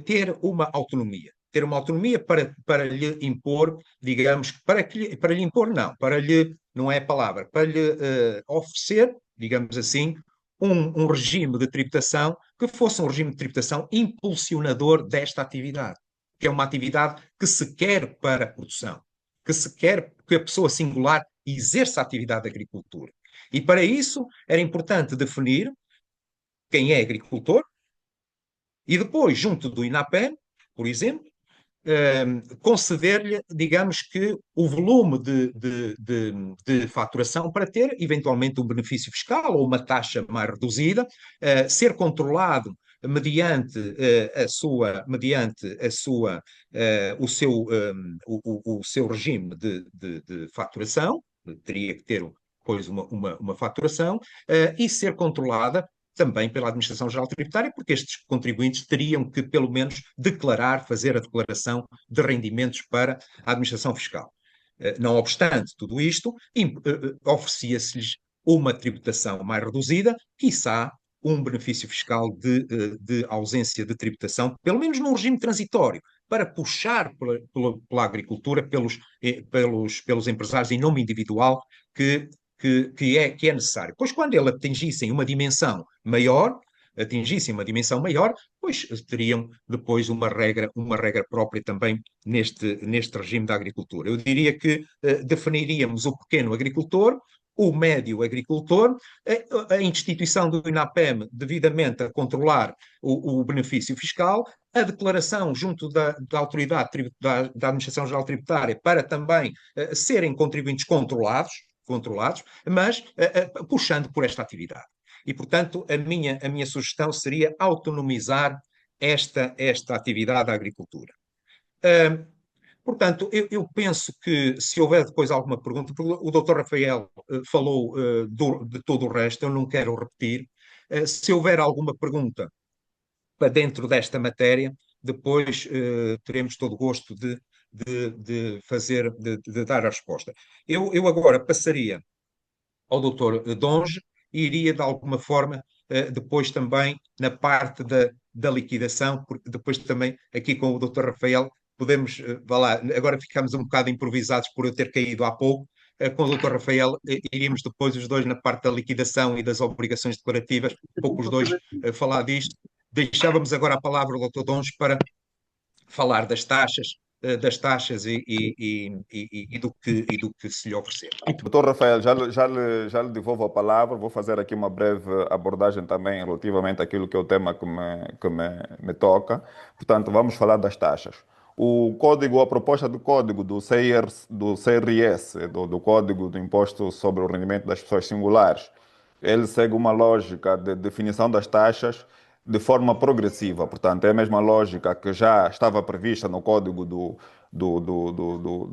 [SPEAKER 2] ter uma autonomia. Ter uma autonomia para lhe impor, digamos, para lhe impor não, para lhe, não é a palavra, para lhe oferecer, digamos assim, um regime de tributação que fosse um regime de tributação impulsionador desta atividade, que é uma atividade que se quer para a produção, que se quer que a pessoa singular exerça a atividade de agricultura. E para isso era importante definir quem é agricultor e depois, junto do INAPEM, por exemplo, conceder-lhe, digamos que, o volume de faturação para ter, eventualmente, um benefício fiscal ou uma taxa mais reduzida, ser controlado o seu regime de faturação, teria que ter, pois, uma faturação, e ser controlada também pela Administração Geral Tributária, porque estes contribuintes teriam que, pelo menos, fazer a declaração de rendimentos para a Administração Fiscal. Não obstante tudo isto, oferecia-se-lhes uma tributação mais reduzida, quiçá um benefício fiscal de ausência de tributação, pelo menos num regime transitório, para puxar pela agricultura, pelos empresários em nome individual que é necessário. Pois quando ele atingissem uma dimensão maior, pois teriam depois uma regra própria também neste regime da agricultura. Eu diria que definiríamos o pequeno agricultor, o médio agricultor, a instituição do INAPEM devidamente a controlar o benefício fiscal, a declaração junto da autoridade da Administração Geral Tributária para também serem contribuintes controlados, mas puxando por esta atividade. E, portanto, a minha sugestão seria autonomizar esta atividade da agricultura. Portanto, eu penso que se houver depois alguma pergunta, o Dr. Rafael falou de todo o resto, eu não quero repetir. Se houver alguma pergunta para dentro desta matéria, depois teremos todo o gosto de dar a resposta. Eu agora passaria ao Dr. Donge e iria de alguma forma depois também na parte da liquidação, porque depois também aqui com o Dr. Rafael podemos, vá lá, agora ficamos um bocado improvisados por eu ter caído há pouco, com o Dr. Rafael iríamos depois os dois na parte da liquidação e das obrigações declarativas, um pouco os dois falar disto. Deixávamos agora a palavra ao Dr. Donge para falar das taxas e do que se lhe oferecer.
[SPEAKER 1] Doutor Rafael, já lhe devolvo a palavra. Vou fazer aqui uma breve abordagem também relativamente àquilo que é o tema que me toca. Portanto, vamos falar das taxas. O código, a proposta do código do CRS, do Código do Imposto sobre o Rendimento das Pessoas Singulares, ele segue uma lógica de definição das taxas de forma progressiva. Portanto, é a mesma lógica que já estava prevista no código do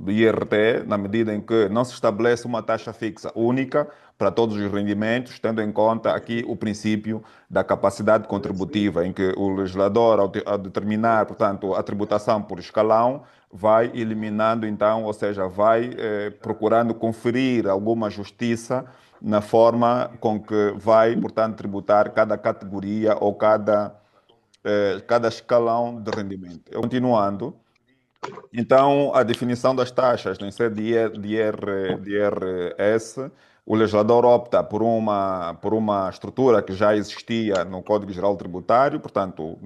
[SPEAKER 1] IRT, na medida em que não se estabelece uma taxa fixa única para todos os rendimentos, tendo em conta aqui o princípio da capacidade contributiva, em que o legislador, ao determinar, portanto, a tributação por escalão, vai eliminando, então, ou seja, vai procurando conferir alguma justiça na forma com que vai, portanto, tributar cada categoria ou cada escalão de rendimento. Continuando, então, a definição das taxas em sede de IRS, o legislador opta por uma estrutura que já existia no Código Geral Tributário. Portanto,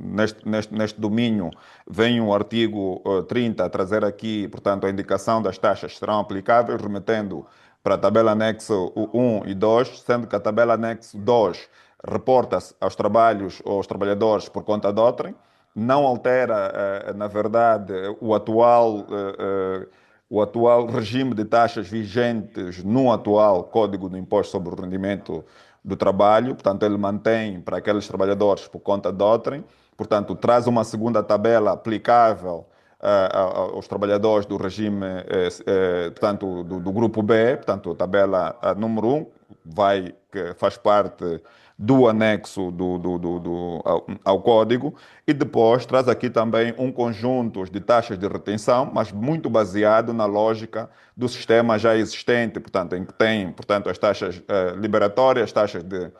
[SPEAKER 1] neste domínio vem o artigo 30 a trazer aqui, portanto, a indicação das taxas que serão aplicáveis, remetendo para a tabela anexo 1 e 2, sendo que a tabela anexo 2 reporta-se aos trabalhadores por conta de outrem, não altera, na verdade, o atual regime de taxas vigentes no atual Código do Imposto sobre o Rendimento do Trabalho. Portanto, ele mantém para aqueles trabalhadores por conta de outrem. Portanto, traz uma segunda tabela aplicável aos trabalhadores do regime, portanto, do grupo B, portanto, a tabela número um, que faz parte do anexo ao código, e depois traz aqui também um conjunto de taxas de retenção, mas muito baseado na lógica do sistema já existente, portanto, em que tem, portanto, as taxas liberatórias, as taxas de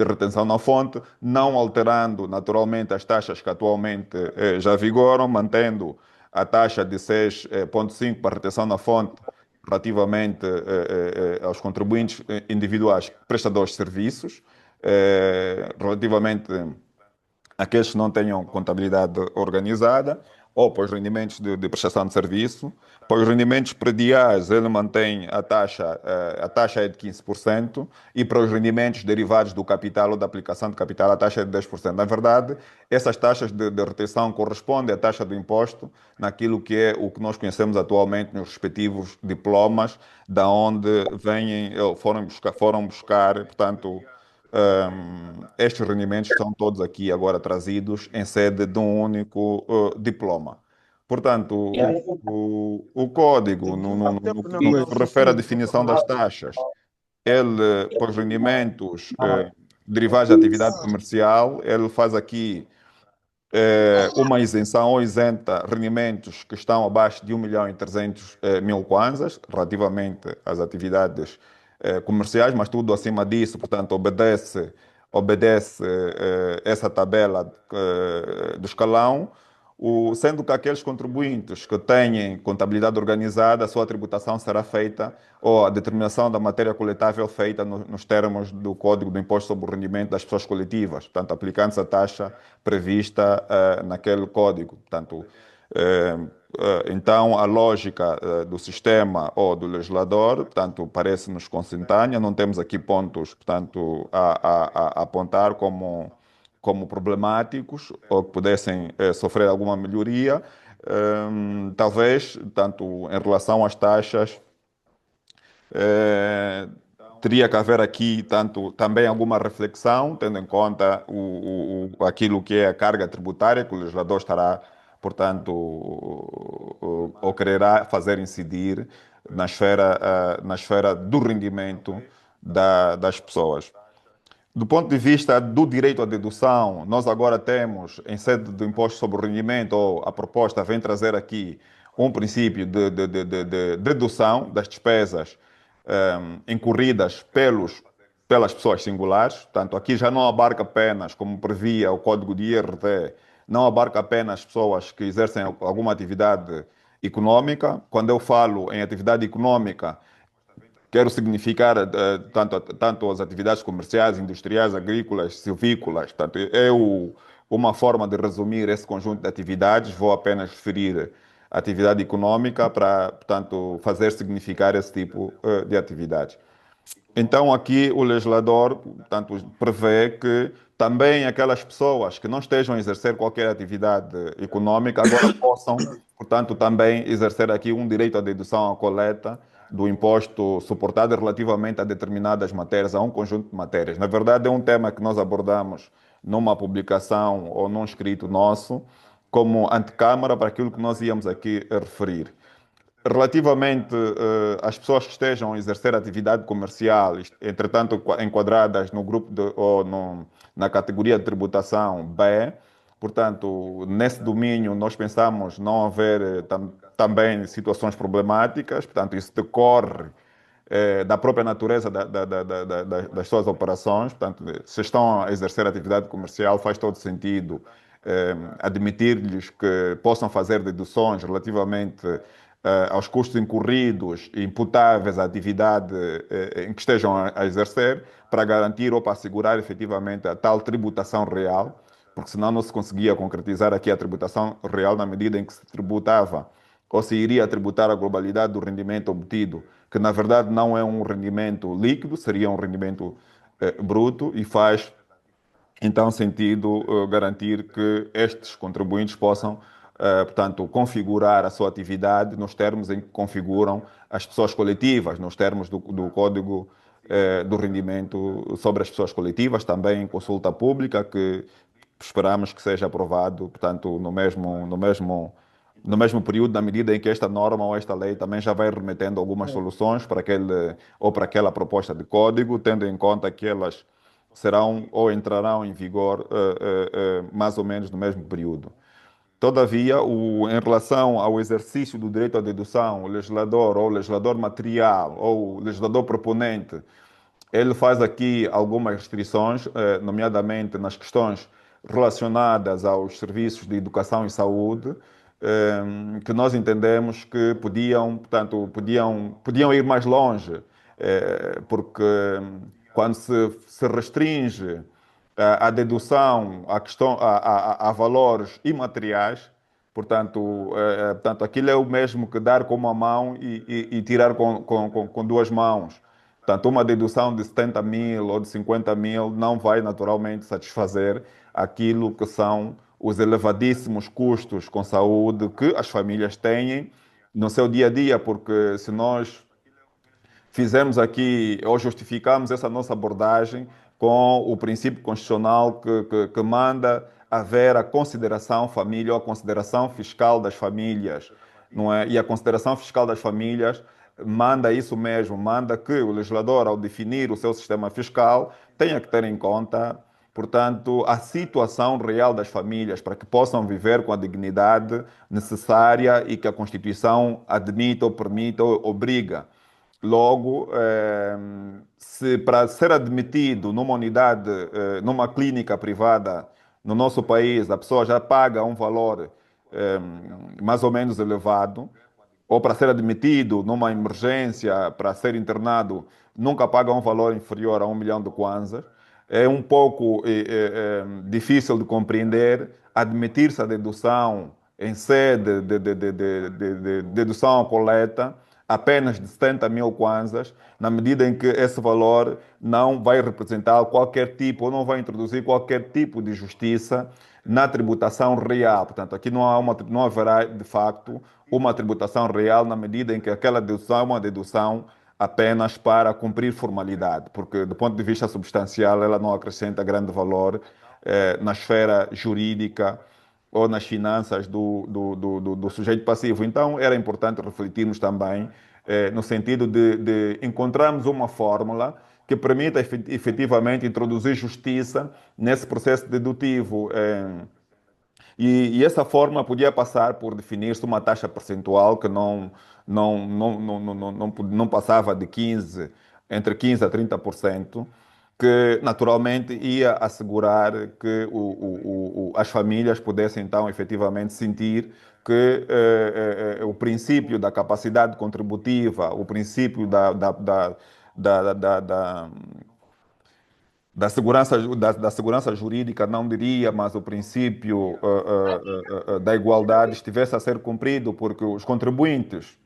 [SPEAKER 1] retenção na fonte, não alterando naturalmente as taxas que atualmente já vigoram, mantendo a taxa de 6,5 para retenção na fonte relativamente aos contribuintes individuais prestadores de serviços, relativamente àqueles que não tenham contabilidade organizada, ou para os rendimentos de prestação de serviço. Para os rendimentos prediais, ele mantém a taxa é de 15%, e para os rendimentos derivados do capital ou da aplicação de capital, a taxa é de 10%. Na verdade, essas taxas de retenção correspondem à taxa do imposto naquilo que é o que nós conhecemos atualmente nos respectivos diplomas, da onde foram buscar, portanto, estes rendimentos são todos aqui agora trazidos em sede de um único diploma. Portanto, o código, no que se refere à definição das taxas, ele, para os rendimentos derivados da atividade comercial, ele faz aqui uma isenção ou isenta rendimentos que estão abaixo de 1.300.000 kwanzas, relativamente às atividades comerciais, mas tudo acima disso, portanto, obedece essa tabela do escalão, sendo que aqueles contribuintes que têm contabilidade organizada, a sua tributação será feita, ou a determinação da matéria coletável feita nos termos do Código do Imposto sobre o Rendimento das Pessoas Coletivas, portanto, aplicando-se a taxa prevista naquele código. Portanto, então, a lógica do sistema ou do legislador, portanto, parece-nos consentânea, não temos aqui pontos, portanto, a apontar como problemáticos ou que pudessem sofrer alguma melhoria. Talvez, tanto em relação às taxas, teria que haver aqui também alguma reflexão, tendo em conta aquilo que é a carga tributária que o legislador estará, portanto, ou quererá fazer incidir na esfera do rendimento das pessoas. Do ponto de vista do direito à dedução, nós agora temos, em sede do imposto sobre o rendimento, ou a proposta vem trazer aqui um princípio de dedução das despesas incorridas pelas pessoas singulares. Portanto, aqui já não abarca apenas, como previa o Código de IRT, não abarca apenas pessoas que exercem alguma atividade econômica. Quando eu falo em atividade econômica, quero significar tanto as atividades comerciais, industriais, agrícolas, silvícolas. Portanto, uma forma de resumir esse conjunto de atividades. Vou apenas referir a atividade econômica para, portanto, fazer significar esse tipo de atividades. Então, aqui o legislador, portanto, prevê que também aquelas pessoas que não estejam a exercer qualquer atividade econômica agora possam, portanto, também exercer aqui um direito à dedução à coleta do imposto suportado relativamente a determinadas matérias, a um conjunto de matérias. Na verdade, é um tema que nós abordamos numa publicação ou num escrito nosso, como antecâmara para aquilo que nós íamos aqui referir. Relativamente às pessoas que estejam a exercer atividade comercial, entretanto enquadradas no grupo ou na categoria de tributação B, portanto, nesse domínio nós pensamos não haver também situações problemáticas, portanto, isso decorre da própria natureza das suas operações. Portanto, se estão a exercer atividade comercial, faz todo sentido admitir-lhes que possam fazer deduções relativamente aos custos incorridos e imputáveis à atividade em que estejam a exercer, para garantir ou para assegurar efetivamente a tal tributação real, porque senão não se conseguia concretizar aqui a tributação real na medida em que se tributava ou se iria tributar a globalidade do rendimento obtido, que na verdade não é um rendimento líquido, seria um rendimento bruto, e faz então sentido garantir que estes contribuintes possam, portanto, configurar a sua atividade nos termos em que configuram as pessoas coletivas, nos termos do Código do Rendimento sobre as Pessoas Coletivas, também em consulta pública, que esperamos que seja aprovado, portanto, no mesmo período, na medida em que esta norma ou esta lei também já vai remetendo algumas soluções para aquele ou para aquela proposta de código, tendo em conta que elas serão ou entrarão em vigor mais ou menos no mesmo período. Todavia, em relação ao exercício do direito à dedução, o legislador ou o legislador material ou o legislador proponente, ele faz aqui algumas restrições, nomeadamente nas questões relacionadas aos serviços de educação e saúde, que nós entendemos que podiam ir mais longe, porque quando se restringe a dedução a valores imateriais, portanto, aquilo é o mesmo que dar com uma mão e tirar com duas mãos. Portanto, uma dedução de 70 mil ou de 50 mil não vai naturalmente satisfazer aquilo que são os elevadíssimos custos com saúde que as famílias têm no seu dia a dia, porque se nós fizemos aqui ou justificamos essa nossa abordagem com o princípio constitucional que manda haver a consideração família ou a consideração fiscal das famílias, não é? E a consideração fiscal das famílias manda isso mesmo, manda que o legislador, ao definir o seu sistema fiscal, tenha que ter em conta, portanto, a situação real das famílias para que possam viver com a dignidade necessária e que a Constituição admite ou permite ou obriga. Logo, se para ser admitido numa unidade, numa clínica privada no nosso país, a pessoa já paga um valor mais ou menos elevado, ou para ser admitido numa emergência, para ser internado, nunca paga um valor inferior a 1 milhão de kwanzas, é um pouco difícil de compreender admitir-se a dedução em sede de dedução à coleta apenas de 70 mil kwanzas, na medida em que esse valor não vai representar qualquer tipo, ou não vai introduzir qualquer tipo de justiça na tributação real. Portanto, aqui não haverá, de facto, uma tributação real na medida em que aquela dedução é uma dedução apenas para cumprir formalidade, porque do ponto de vista substancial ela não acrescenta grande valor na esfera jurídica ou nas finanças do sujeito passivo. Então, era importante refletirmos também no sentido de encontrarmos uma fórmula que permita efetivamente introduzir justiça nesse processo dedutivo. E essa forma podia passar por definir-se uma taxa percentual que não passava de 15, entre 15 a 30%, que naturalmente ia assegurar que as famílias pudessem então efetivamente sentir que o princípio da capacidade contributiva, o princípio da da segurança jurídica, não diria, mas o princípio da igualdade estivesse a ser cumprido, porque os contribuintes,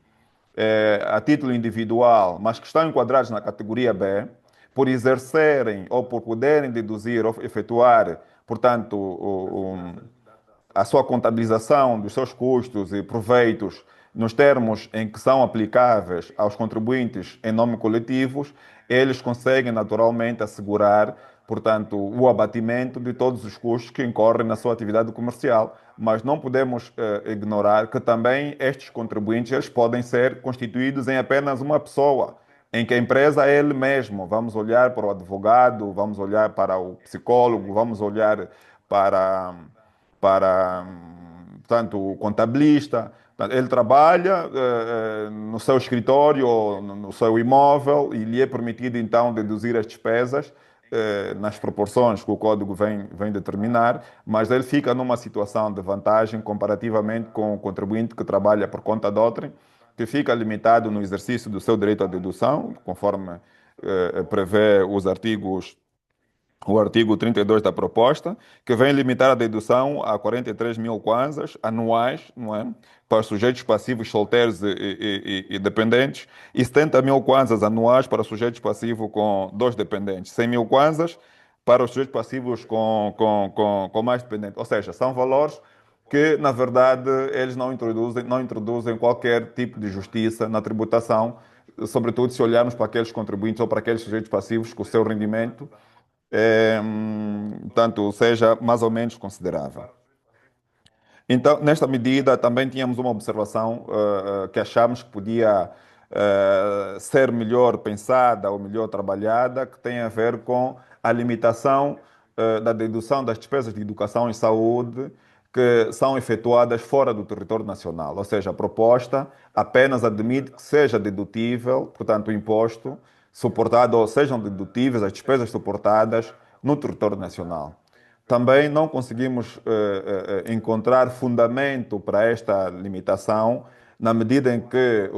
[SPEAKER 1] a título individual, mas que estão enquadrados na categoria B, por exercerem ou por poderem deduzir ou efetuar, portanto, a sua contabilização dos seus custos e proveitos nos termos em que são aplicáveis aos contribuintes em nome coletivos, eles conseguem naturalmente assegurar, portanto, o abatimento de todos os custos que incorrem na sua atividade comercial. Mas não podemos ignorar que também estes contribuintes eles podem ser constituídos em apenas uma pessoa, em que a empresa é ele mesmo. Vamos olhar para o advogado, vamos olhar para o psicólogo, vamos olhar para portanto, o contabilista. Ele trabalha no seu escritório ou no seu imóvel e lhe é permitido então deduzir as despesas nas proporções que o código vem determinar, mas ele fica numa situação de vantagem comparativamente com o contribuinte que trabalha por conta de outrem, que fica limitado no exercício do seu direito à dedução, conforme prevê o artigo 32 da proposta, que vem limitar a dedução a 43 mil kwanzas anuais, não é? Para sujeitos passivos solteiros e dependentes, e 70 mil kwanzas anuais para sujeitos passivos com dois dependentes, 100 mil kwanzas para os sujeitos passivos com mais dependente. Ou seja, são valores que, na verdade, eles não introduzem qualquer tipo de justiça na tributação, sobretudo se olharmos para aqueles contribuintes ou para aqueles sujeitos passivos que o seu rendimento tanto seja mais ou menos considerável. Então, nesta medida, também tínhamos uma observação que achamos que podia ser melhor pensada ou melhor trabalhada, que tem a ver com a limitação da dedução das despesas de educação e saúde que são efetuadas fora do território nacional. Ou seja, a proposta apenas admite que seja dedutível, portanto, o imposto suportado, ou sejam dedutíveis as despesas suportadas no território nacional. Também não conseguimos encontrar fundamento para esta limitação, na medida em que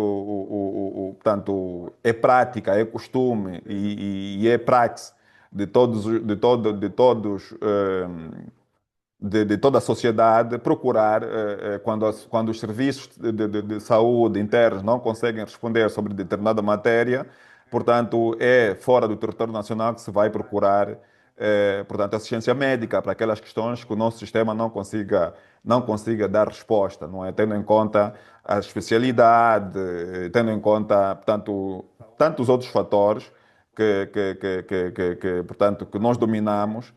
[SPEAKER 1] portanto, é prática, é costume e é praxe de toda a sociedade procurar, quando os serviços de saúde internos não conseguem responder sobre determinada matéria, portanto, é fora do território nacional que se vai procurar, portanto, assistência médica para aquelas questões que o nosso sistema não consiga dar resposta, não é? Tendo em conta a especialidade, tendo em conta, portanto, tantos outros fatores portanto, que nós dominamos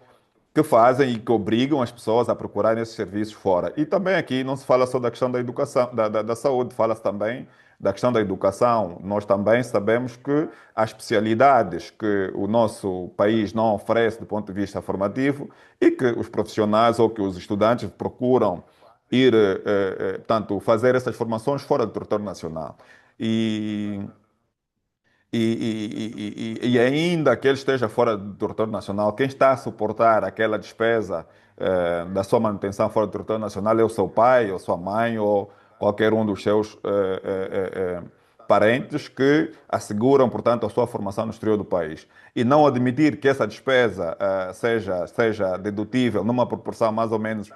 [SPEAKER 1] que fazem e que obrigam as pessoas a procurarem esses serviços fora. E também aqui não se fala só da questão da educação, da saúde, fala-se também da questão da educação. Nós também sabemos que há especialidades que o nosso país não oferece do ponto de vista formativo e que os profissionais ou que os estudantes procuram ir, portanto, fazer essas formações fora do território nacional. E e ainda que ele esteja fora do território nacional, quem está a suportar aquela despesa da sua manutenção fora do território nacional é o seu pai, ou sua mãe, ou qualquer um dos seus parentes que asseguram, portanto, a sua formação no exterior do país. E não admitir que essa despesa seja dedutível numa proporção mais ou menos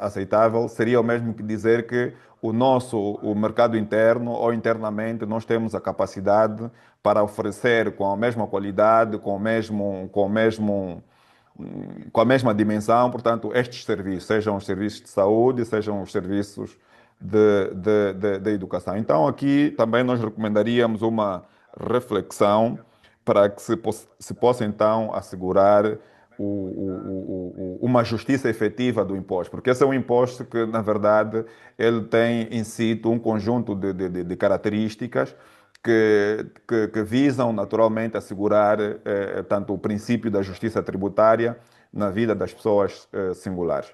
[SPEAKER 1] aceitável, seria o mesmo que dizer que o mercado interno ou internamente nós temos a capacidade para oferecer com a mesma qualidade, com a mesma dimensão, portanto, estes serviços, sejam os serviços de saúde, sejam os serviços de educação. Então, aqui também nós recomendaríamos uma reflexão para que se possa então assegurar uma justiça efetiva do imposto, porque esse é um imposto que, na verdade, ele tem em si um conjunto de características que visam naturalmente assegurar tanto o princípio da justiça tributária na vida das pessoas singulares.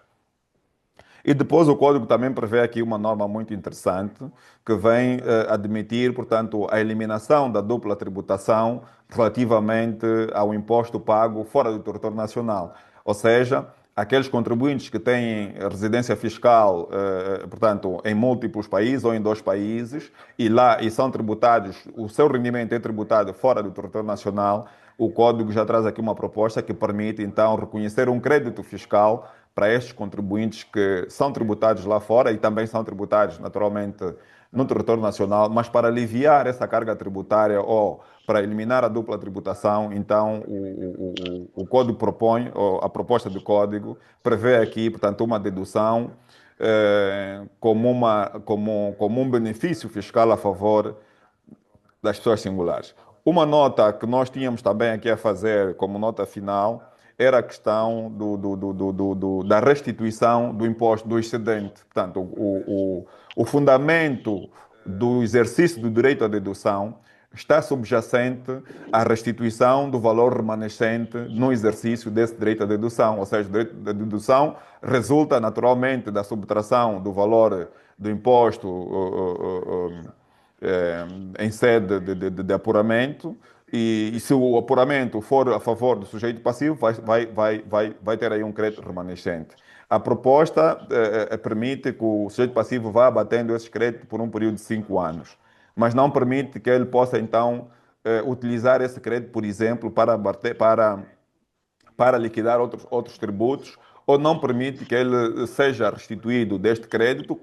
[SPEAKER 1] E depois o código também prevê aqui uma norma muito interessante que vem admitir, portanto, a eliminação da dupla tributação relativamente ao imposto pago fora do território nacional. Ou seja, aqueles contribuintes que têm residência fiscal, portanto, em múltiplos países ou em dois países e são tributados, o seu rendimento é tributado fora do território nacional, o código já traz aqui uma proposta que permite então reconhecer um crédito fiscal para estes contribuintes que são tributados lá fora e também são tributados naturalmente no território nacional, mas para aliviar essa carga tributária ou para eliminar a dupla tributação, então o código propõe, ou a proposta do código prevê aqui, portanto, uma dedução como um benefício fiscal a favor das pessoas singulares. Uma nota que nós tínhamos também aqui a fazer como nota final era a questão da restituição do imposto do excedente. Portanto, o fundamento do exercício do direito à dedução está subjacente à restituição do valor remanescente no exercício desse direito à dedução. Ou seja, o direito da dedução resulta naturalmente da subtração do valor do imposto em sede de apuramento, e se o apuramento for a favor do sujeito passivo, vai ter aí um crédito remanescente. A proposta permite que o sujeito passivo vá abatendo esse crédito por um período de 5 anos, mas não permite que ele possa, então, utilizar esse crédito, por exemplo, para liquidar outros tributos, ou não permite que ele seja restituído deste crédito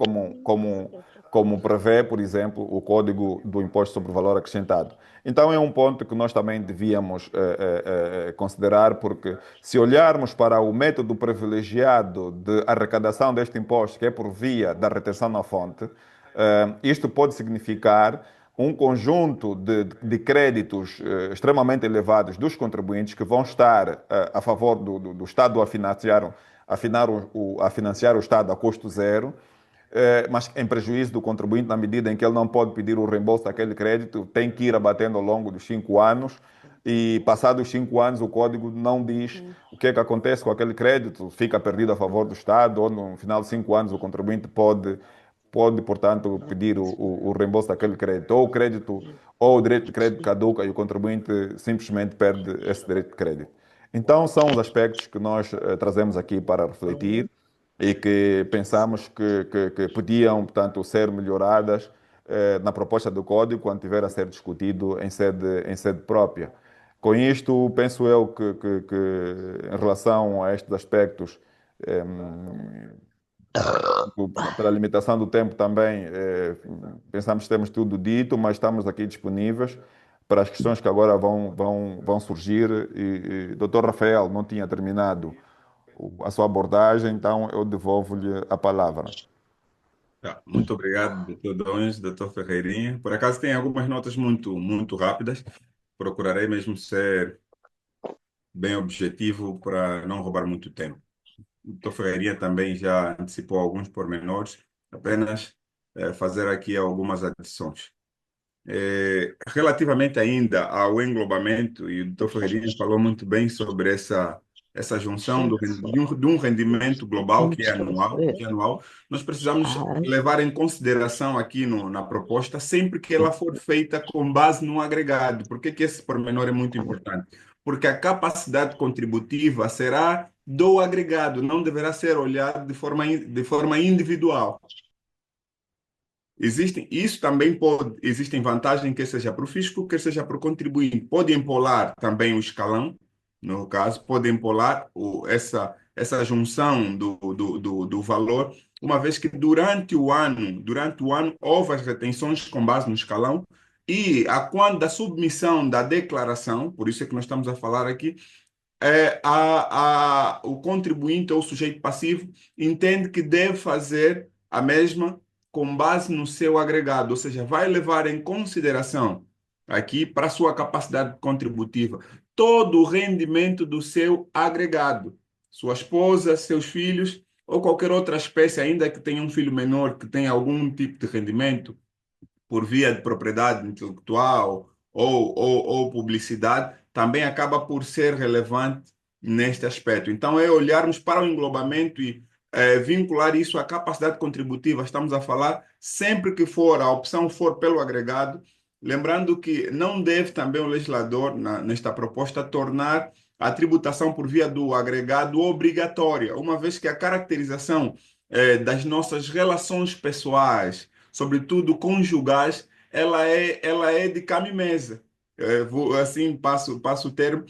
[SPEAKER 1] como prevê, por exemplo, o Código do Imposto sobre o Valor Acrescentado. Então é um ponto que nós também devíamos considerar, porque se olharmos para o método privilegiado de arrecadação deste imposto, que é por via da retenção na fonte, isto pode significar um conjunto de créditos extremamente elevados dos contribuintes que vão estar a favor do Estado a financiar o Estado a custo zero, mas em prejuízo do contribuinte na medida em que ele não pode pedir o reembolso daquele crédito, tem que ir abatendo ao longo dos 5 anos e passados os 5 anos o código não diz o que é que acontece com aquele crédito, fica perdido a favor do Estado ou no final de 5 anos o contribuinte pode, portanto, pedir o reembolso daquele crédito, ou o crédito, ou o direito de crédito caduca e o contribuinte simplesmente perde esse direito de crédito. Então, são os aspectos que nós trazemos aqui para refletir e que pensamos que podiam, portanto, ser melhoradas na proposta do código quando tiver a ser discutido em sede própria. Com isto, penso eu que em relação a estes aspectos, pela limitação do tempo também, pensamos que temos tudo dito, mas estamos aqui disponíveis para as questões que agora vão surgir. Dr. Rafael não tinha terminado a sua abordagem, então eu devolvo-lhe a palavra.
[SPEAKER 3] Tá, muito obrigado, doutor Dões, doutor Ferreirinha. Por acaso tem algumas notas muito rápidas. Procurarei mesmo ser bem objetivo para não roubar muito tempo. O doutor Ferreirinha também já antecipou alguns pormenores, apenas fazer aqui algumas adições. Relativamente ainda ao englobamento, e o doutor Ferreirinha falou muito bem sobre essa junção de um rendimento global que é anual, nós precisamos levar em consideração aqui na proposta, sempre que ela for feita com base no agregado. Por que esse pormenor é muito importante? Porque a capacidade contributiva será do agregado, não deverá ser olhado de forma individual. Existem vantagens, quer seja para o fisco, quer seja para o contribuinte. Pode empolar também o escalão, no caso, pode empolar essa junção do valor, uma vez que durante o ano houve as retenções com base no escalão, e quando da submissão da declaração, por isso é que nós estamos a falar aqui, o contribuinte ou o sujeito passivo entende que deve fazer a mesma com base no seu agregado, ou seja, vai levar em consideração aqui para a sua capacidade contributiva todo o rendimento do seu agregado, sua esposa, seus filhos ou qualquer outra espécie, ainda que tenha um filho menor que tenha algum tipo de rendimento por via de propriedade intelectual ou publicidade, também acaba por ser relevante neste aspecto. Então, é olharmos para o englobamento e vincular isso à capacidade contributiva. Estamos a falar sempre que a opção for pelo agregado, lembrando que não deve também o legislador, nesta proposta, tornar a tributação por via do agregado obrigatória, uma vez que a caracterização das nossas relações pessoais, sobretudo conjugais, ela é de cama-e-mesa. Assim, passo o termo.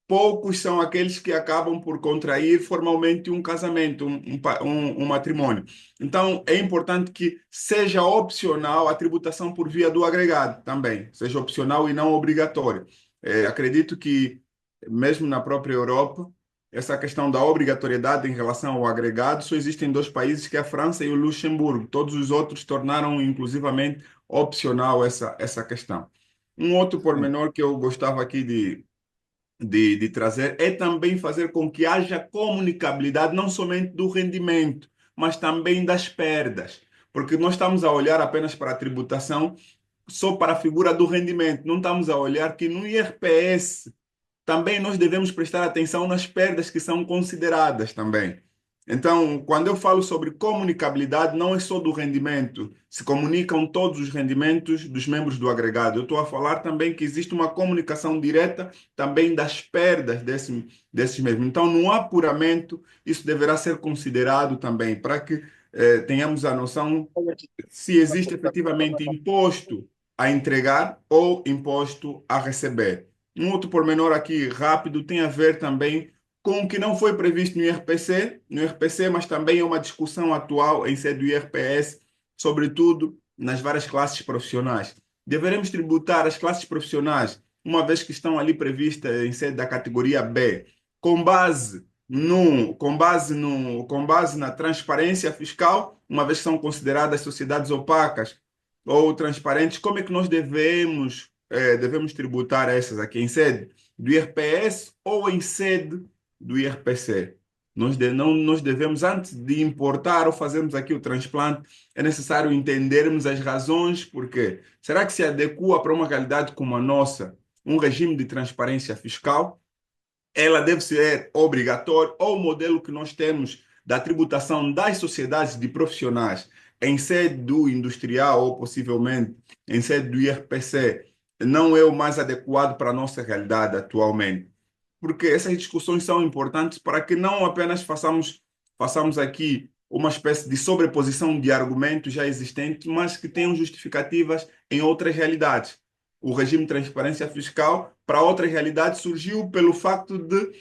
[SPEAKER 3] Poucos são aqueles que acabam por contrair formalmente um casamento, um matrimônio. Então, é importante que seja opcional a tributação por via do agregado também, seja opcional e não obrigatória. Acredito que, mesmo na própria Europa, essa questão da obrigatoriedade em relação ao agregado, só existem dois países, que é a França e o Luxemburgo. Todos os outros tornaram inclusivamente opcional essa questão. Um outro pormenor que eu gostava aqui de trazer é também fazer com que haja comunicabilidade não somente do rendimento, mas também das perdas. Porque nós estamos a olhar apenas para a tributação só para a figura do rendimento, não estamos a olhar que no IRPS também nós devemos prestar atenção nas perdas que são consideradas também. Então, quando eu falo sobre comunicabilidade, não é só do rendimento, se comunicam todos os rendimentos dos membros do agregado. Eu estou a falar também que existe uma comunicação direta também das perdas desses mesmos. Então, no apuramento, isso deverá ser considerado também, para que tenhamos a noção se existe efetivamente imposto a entregar ou imposto a receber. Um outro pormenor aqui rápido tem a ver também com o que não foi previsto no IRPC, mas também é uma discussão atual em sede do IRPS, sobretudo nas várias classes profissionais. Deveremos tributar as classes profissionais, uma vez que estão ali previstas em sede da categoria B, com base com base na transparência fiscal, uma vez que são consideradas sociedades opacas ou transparentes. Como é que nós devemos tributar essas aqui em sede do IRPS ou em sede do IRPC? Nós devemos, antes de importar ou fazermos aqui o transplante, é necessário entendermos as razões, porque será que se adequa para uma realidade como a nossa, um regime de transparência fiscal? Ela deve ser obrigatória, ou o modelo que nós temos da tributação das sociedades de profissionais em sede do industrial ou possivelmente em sede do IRPC não é o mais adequado para a nossa realidade atualmente. Porque essas discussões são importantes para que não apenas façamos aqui uma espécie de sobreposição de argumentos já existentes, mas que tenham justificativas em outras realidades. O regime de transparência fiscal, para outras realidades, surgiu pelo facto de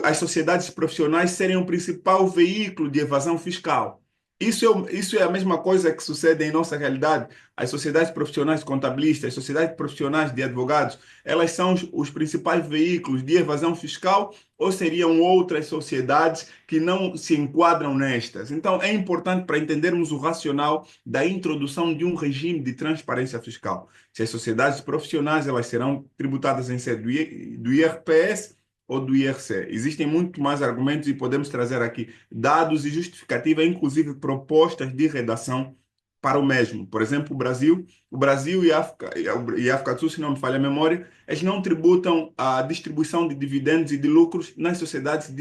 [SPEAKER 3] as sociedades profissionais serem o principal veículo de evasão fiscal. Isso é a mesma coisa que sucede em nossa realidade. As sociedades profissionais contabilistas, as sociedades profissionais de advogados, elas são os principais veículos de evasão fiscal ou seriam outras sociedades que não se enquadram nestas? Então, é importante para entendermos o racional da introdução de um regime de transparência fiscal. Se as sociedades profissionais elas serão tributadas em sede do IRPS ou do IRC. Existem muito mais argumentos e podemos trazer aqui dados e justificativa, inclusive propostas de redação para o mesmo. Por exemplo, o Brasil e a África do Sul, se não me falha a memória, eles não tributam a distribuição de dividendos e de lucros nas sociedades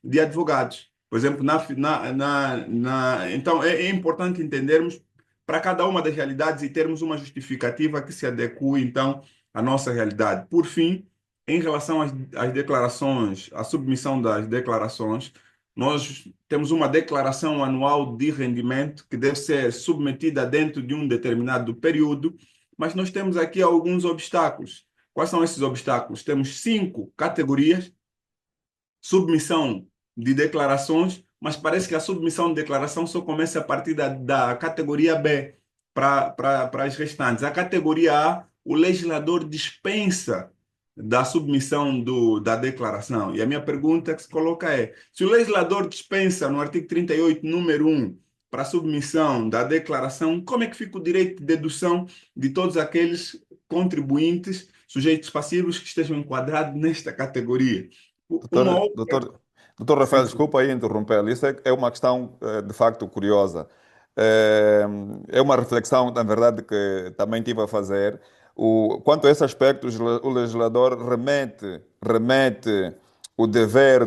[SPEAKER 3] de advogados. Por exemplo, então é importante entendermos para cada uma das realidades e termos uma justificativa que se adeque, então, à nossa realidade. Por fim, em relação às declarações, à submissão das declarações, nós temos uma declaração anual de rendimento que deve ser submetida dentro de um determinado período, mas nós temos aqui alguns obstáculos. Quais são esses obstáculos? Temos 5 categorias, submissão de declarações, mas parece que a submissão de declaração só começa a partir da categoria B para as restantes. A categoria A, o legislador dispensa da submissão da declaração. E a minha pergunta que se coloca é, se o legislador dispensa no artigo 38, número 1, para a submissão da declaração, como é que fica o direito de dedução de todos aqueles contribuintes, sujeitos passivos que estejam enquadrados nesta categoria? Uma
[SPEAKER 1] Doutor,
[SPEAKER 3] outra...
[SPEAKER 1] doutor Rafael, desculpa aí interrompê-lo. Isso é uma questão de facto curiosa. É uma reflexão, na verdade, que também tive a fazer. Quanto a esse aspecto, o legislador remete o dever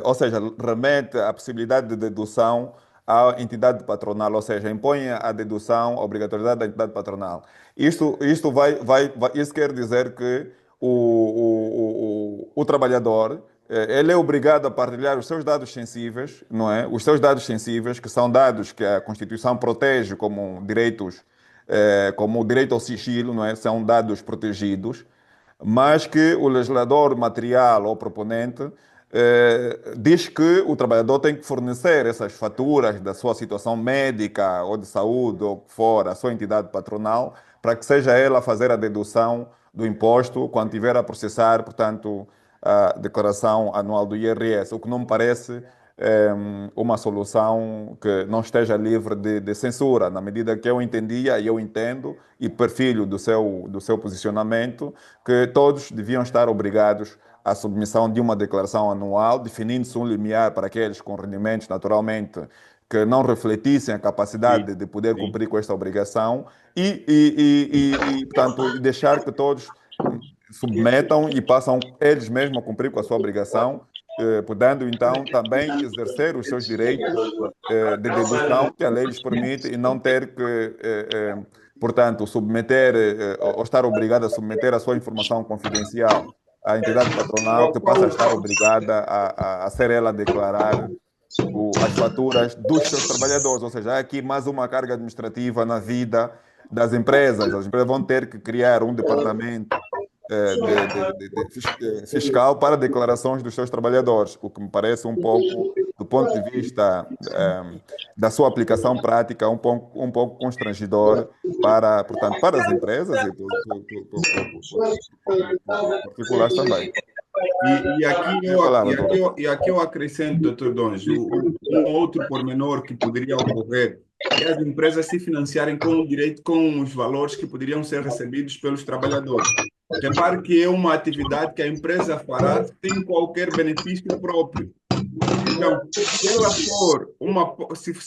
[SPEAKER 1] ou seja, remete a possibilidade de dedução à entidade patronal, ou seja, impõe a dedução, a obrigatoriedade da entidade patronal. Isso quer dizer que o trabalhador ele é obrigado a partilhar os seus dados sensíveis, não é? Os seus dados sensíveis, que são dados que a Constituição protege como direitos, como o direito ao sigilo, não é? São dados protegidos, mas que o legislador material ou proponente diz que o trabalhador tem que fornecer essas faturas da sua situação médica ou de saúde ou o que for, à sua entidade patronal, para que seja ela a fazer a dedução do imposto quando tiver a processar, portanto, a declaração anual do IRS, o que não me parece uma solução que não esteja livre de censura, na medida que eu entendia e eu entendo e perfilho do seu posicionamento que todos deviam estar obrigados à submissão de uma declaração anual, definindo-se um limiar para aqueles com rendimentos, naturalmente, que não refletissem a capacidade
[SPEAKER 3] Sim,
[SPEAKER 1] de poder
[SPEAKER 3] sim.
[SPEAKER 1] cumprir com esta obrigação portanto, deixar que todos submetam e passam eles mesmos a cumprir com a sua obrigação, podendo então também exercer os seus direitos de dedução que a lei lhes permite e não ter que, portanto, submeter ou estar obrigado a submeter a sua informação confidencial à entidade patronal, que passa a estar obrigada a ser ela a declarar as faturas dos seus trabalhadores. Ou seja, há aqui mais uma carga administrativa na vida das empresas. As empresas vão ter que criar um departamento fiscal para declarações dos seus trabalhadores, o que me parece um pouco, do ponto de vista da sua aplicação prática, um pouco constrangedor para, portanto, para as empresas e particulares também.
[SPEAKER 3] E aqui
[SPEAKER 1] Minha palavra,
[SPEAKER 3] e aqui eu acrescento, doutor Dons, um outro pormenor que poderia ocorrer é as empresas se financiarem com o direito, com os valores que poderiam ser recebidos pelos trabalhadores. Repare que é uma atividade que a empresa fará sem qualquer benefício próprio. Então, se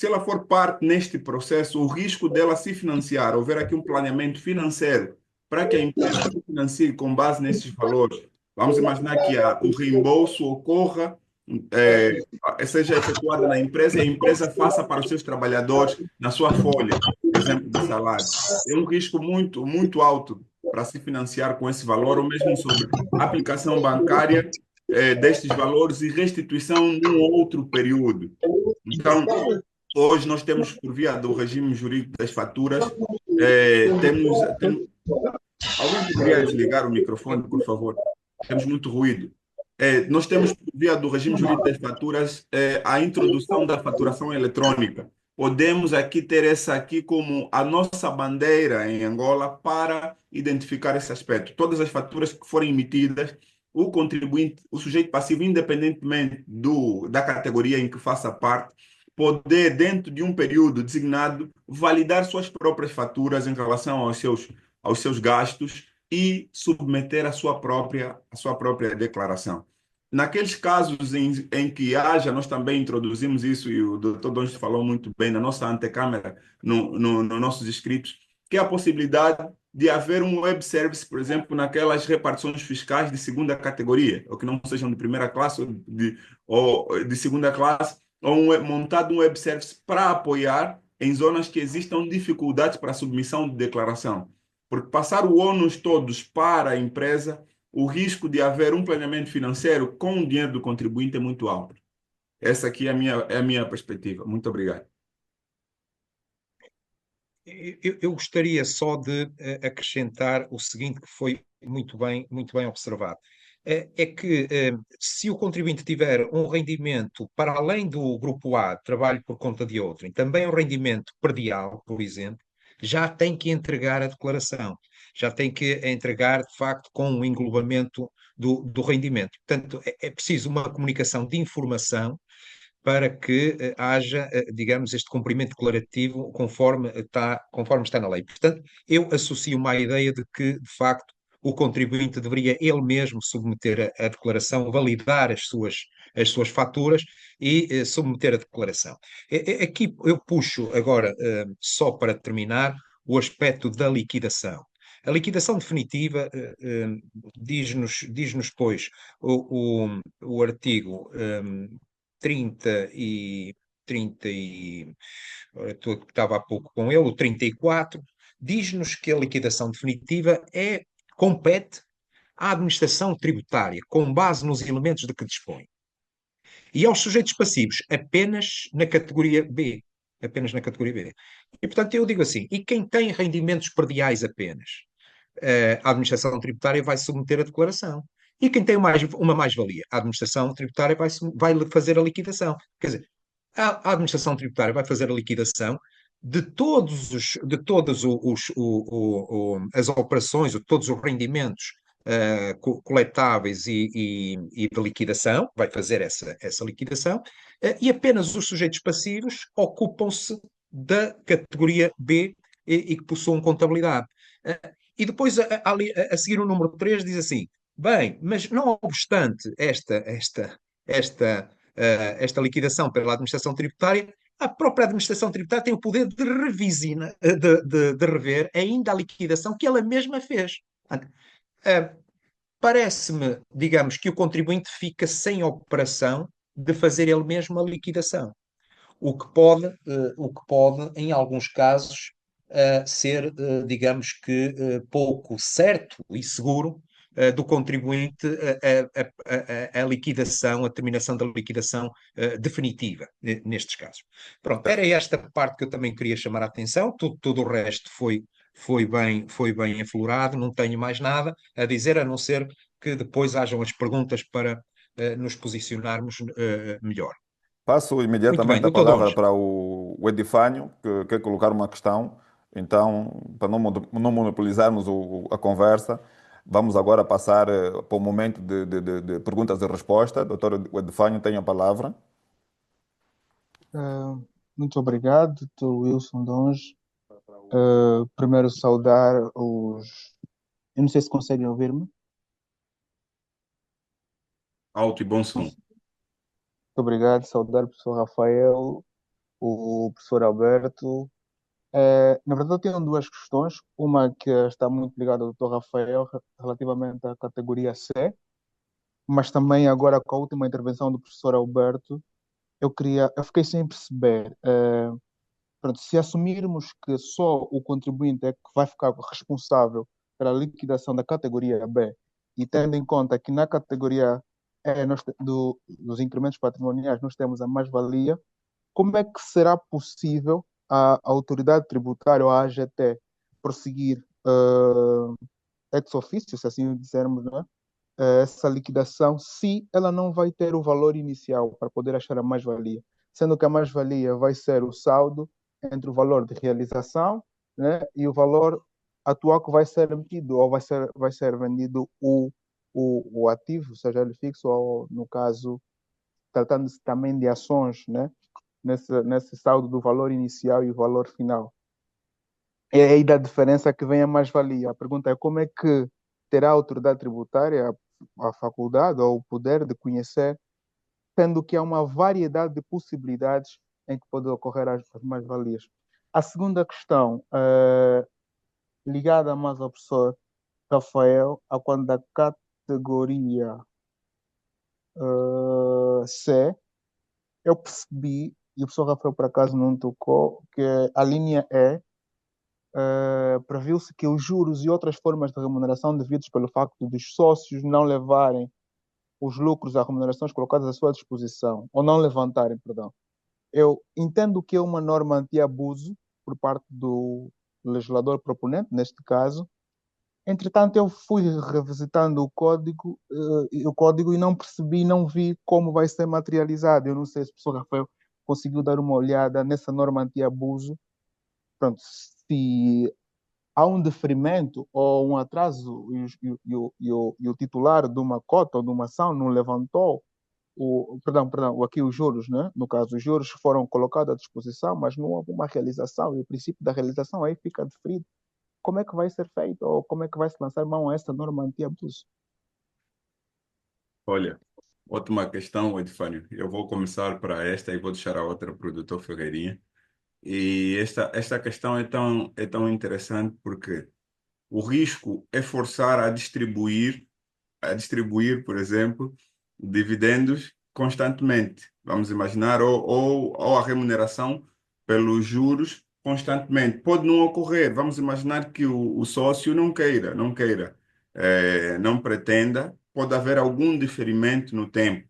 [SPEAKER 3] ela for parte neste processo, o risco dela se financiar, houver aqui um planeamento financeiro para que a empresa se financie com base nesses valores. Vamos imaginar que o reembolso ocorra, seja efetuado na empresa e a empresa faça para os seus trabalhadores na sua folha, por exemplo, de salário. É um risco muito, muito alto para se financiar com esse valor, ou mesmo sobre aplicação bancária destes valores e restituição num outro período. Então, hoje nós temos, por via do regime jurídico das faturas, alguém poderia desligar o microfone, por favor? Temos muito ruído. Nós temos, por via do regime jurídico das faturas, a introdução da faturação eletrônica. Podemos aqui ter essa aqui como a nossa bandeira em Angola para identificar esse aspecto. Todas as faturas que forem emitidas, o contribuinte, o sujeito passivo, independentemente da categoria em que faça parte, poder, dentro de um período designado, validar suas próprias faturas em relação aos seus gastos e submeter a sua própria declaração. Naqueles casos em que haja, nós também introduzimos isso, e o doutor Dons falou muito bem na nossa antecâmara, nos nossos escritos, que é a possibilidade de haver um web service, por exemplo, naquelas repartições fiscais de segunda categoria, ou que não sejam de primeira classe ou de segunda classe, ou montado um web service para apoiar em zonas que existam dificuldades para a submissão de declaração. Porque passar o ônus todos para a empresa, o risco de haver um planeamento financeiro com o dinheiro do contribuinte é muito alto. Essa aqui é a minha perspectiva. Muito obrigado.
[SPEAKER 2] Eu gostaria só de acrescentar o seguinte, que foi muito bem observado. É que se o contribuinte tiver um rendimento para além do grupo A, trabalho por conta de outro, e também um rendimento predial, por exemplo, já tem que entregar a declaração, já tem que entregar, de facto, com um englobamento do rendimento. Portanto, é preciso uma comunicação de informação para que haja, digamos, este cumprimento declarativo conforme está na lei. Portanto, eu associo-me à ideia de que, de facto, o contribuinte deveria ele mesmo submeter a declaração, validar as suas faturas e submeter a declaração. Aqui eu puxo agora, só para terminar, o aspecto da liquidação. A liquidação definitiva diz-nos, pois, o artigo estava há pouco com ele, o 34, diz-nos que a liquidação definitiva compete à administração tributária, com base nos elementos de que dispõe. E aos sujeitos passivos, apenas na categoria B. Apenas na categoria B. E, portanto, eu digo assim, e quem tem rendimentos perdiais apenas? A administração tributária vai submeter a declaração. E quem tem uma mais-valia? A administração tributária vai fazer a liquidação. Quer dizer, a administração tributária vai fazer a liquidação de todas as operações, de todos os rendimentos coletáveis e de liquidação, vai fazer essa liquidação, e apenas os sujeitos passivos ocupam-se da categoria B e que possuam contabilidade. E depois, a seguir o número 3, diz assim: bem, mas não obstante esta liquidação pela administração tributária, a própria administração tributária tem o poder de rever ainda a liquidação que ela mesma fez. Parece-me, digamos, que o contribuinte fica sem operação de fazer ele mesmo a liquidação. O que pode, em alguns casos, ser, digamos que, pouco certo e seguro do contribuinte a liquidação, a terminação da liquidação definitiva, nestes casos. Pronto, era esta parte que eu também queria chamar a atenção, tudo o resto foi bem aflorado, não tenho mais nada a dizer, a não ser que depois hajam as perguntas para nos posicionarmos melhor.
[SPEAKER 1] Passo
[SPEAKER 2] Muito bem,
[SPEAKER 1] imediatamente a
[SPEAKER 2] doutor
[SPEAKER 1] palavra
[SPEAKER 2] Dons.
[SPEAKER 1] para o Edifânio, que quer colocar uma questão. Então, para não monopolizarmos a conversa, vamos agora passar para o momento de perguntas e respostas. Doutor Edifânio, tem a palavra.
[SPEAKER 4] Ah, muito obrigado, Dr. Wilson Dons. Primeiro saudar os. Eu não sei se conseguem ouvir-me.
[SPEAKER 3] Alto e bom som.
[SPEAKER 4] Muito obrigado, saudar o professor Rafael, o professor Alberto. Na verdade, eu tenho duas questões. Uma que está muito ligada ao Dr. Rafael relativamente à categoria C, mas também agora com a última intervenção do professor Alberto, eu fiquei sem perceber. Pronto, se assumirmos que só o contribuinte é que vai ficar responsável pela liquidação da categoria B, e tendo em conta que na categoria E dos incrementos patrimoniais nós temos a mais-valia, como é que será possível a autoridade tributária ou a AGT prosseguir ex officio, se assim dissermos, né, essa liquidação, se ela não vai ter o valor inicial para poder achar a mais-valia, sendo que a mais-valia vai ser o saldo entre o valor de realização, né, e o valor atual que vai ser emitido, ou vai ser vendido o ativo, seja ele fixo ou, no caso, tratando-se também de ações, né, nesse saldo do valor inicial e o valor final. É aí da diferença que vem a mais-valia. A pergunta é como é que terá a autoridade tributária a faculdade ou o poder de conhecer, sendo que há uma variedade de possibilidades em que pode ocorrer as mais-valias. A segunda questão, ligada mais ao professor Rafael, a quando da categoria C, eu percebi, e o professor Rafael por acaso não tocou, que a linha E previu-se que os juros e outras formas de remuneração devidos pelo facto dos sócios não levarem os lucros às remunerações colocadas à sua disposição, ou não levantarem, perdão. Eu entendo que é uma norma anti-abuso por parte do legislador proponente, neste caso. Entretanto, eu fui revisitando o código e não percebi, não vi como vai ser materializado. Eu não sei se o professor Rafael conseguiu dar uma olhada nessa norma anti-abuso. Pronto, se há um deferimento ou um atraso e o titular de uma cota ou de uma ação não levantou perdão, aqui os juros, né? No caso, os juros foram colocados à disposição, mas não houve uma realização e o princípio da realização aí fica deferido. Como é que vai ser feito ou como é que vai se lançar mão a esta norma anti-abuso?
[SPEAKER 3] Olha, ótima questão, Edifânio. Eu vou começar para esta e vou deixar a outra para o doutor Ferreirinha. E esta questão é tão interessante porque o risco é forçar a distribuir, por exemplo, dividendos constantemente. Vamos imaginar, ou a remuneração pelos juros constantemente. Pode não ocorrer. Vamos imaginar que o sócio não pretenda, pode haver algum diferimento no tempo.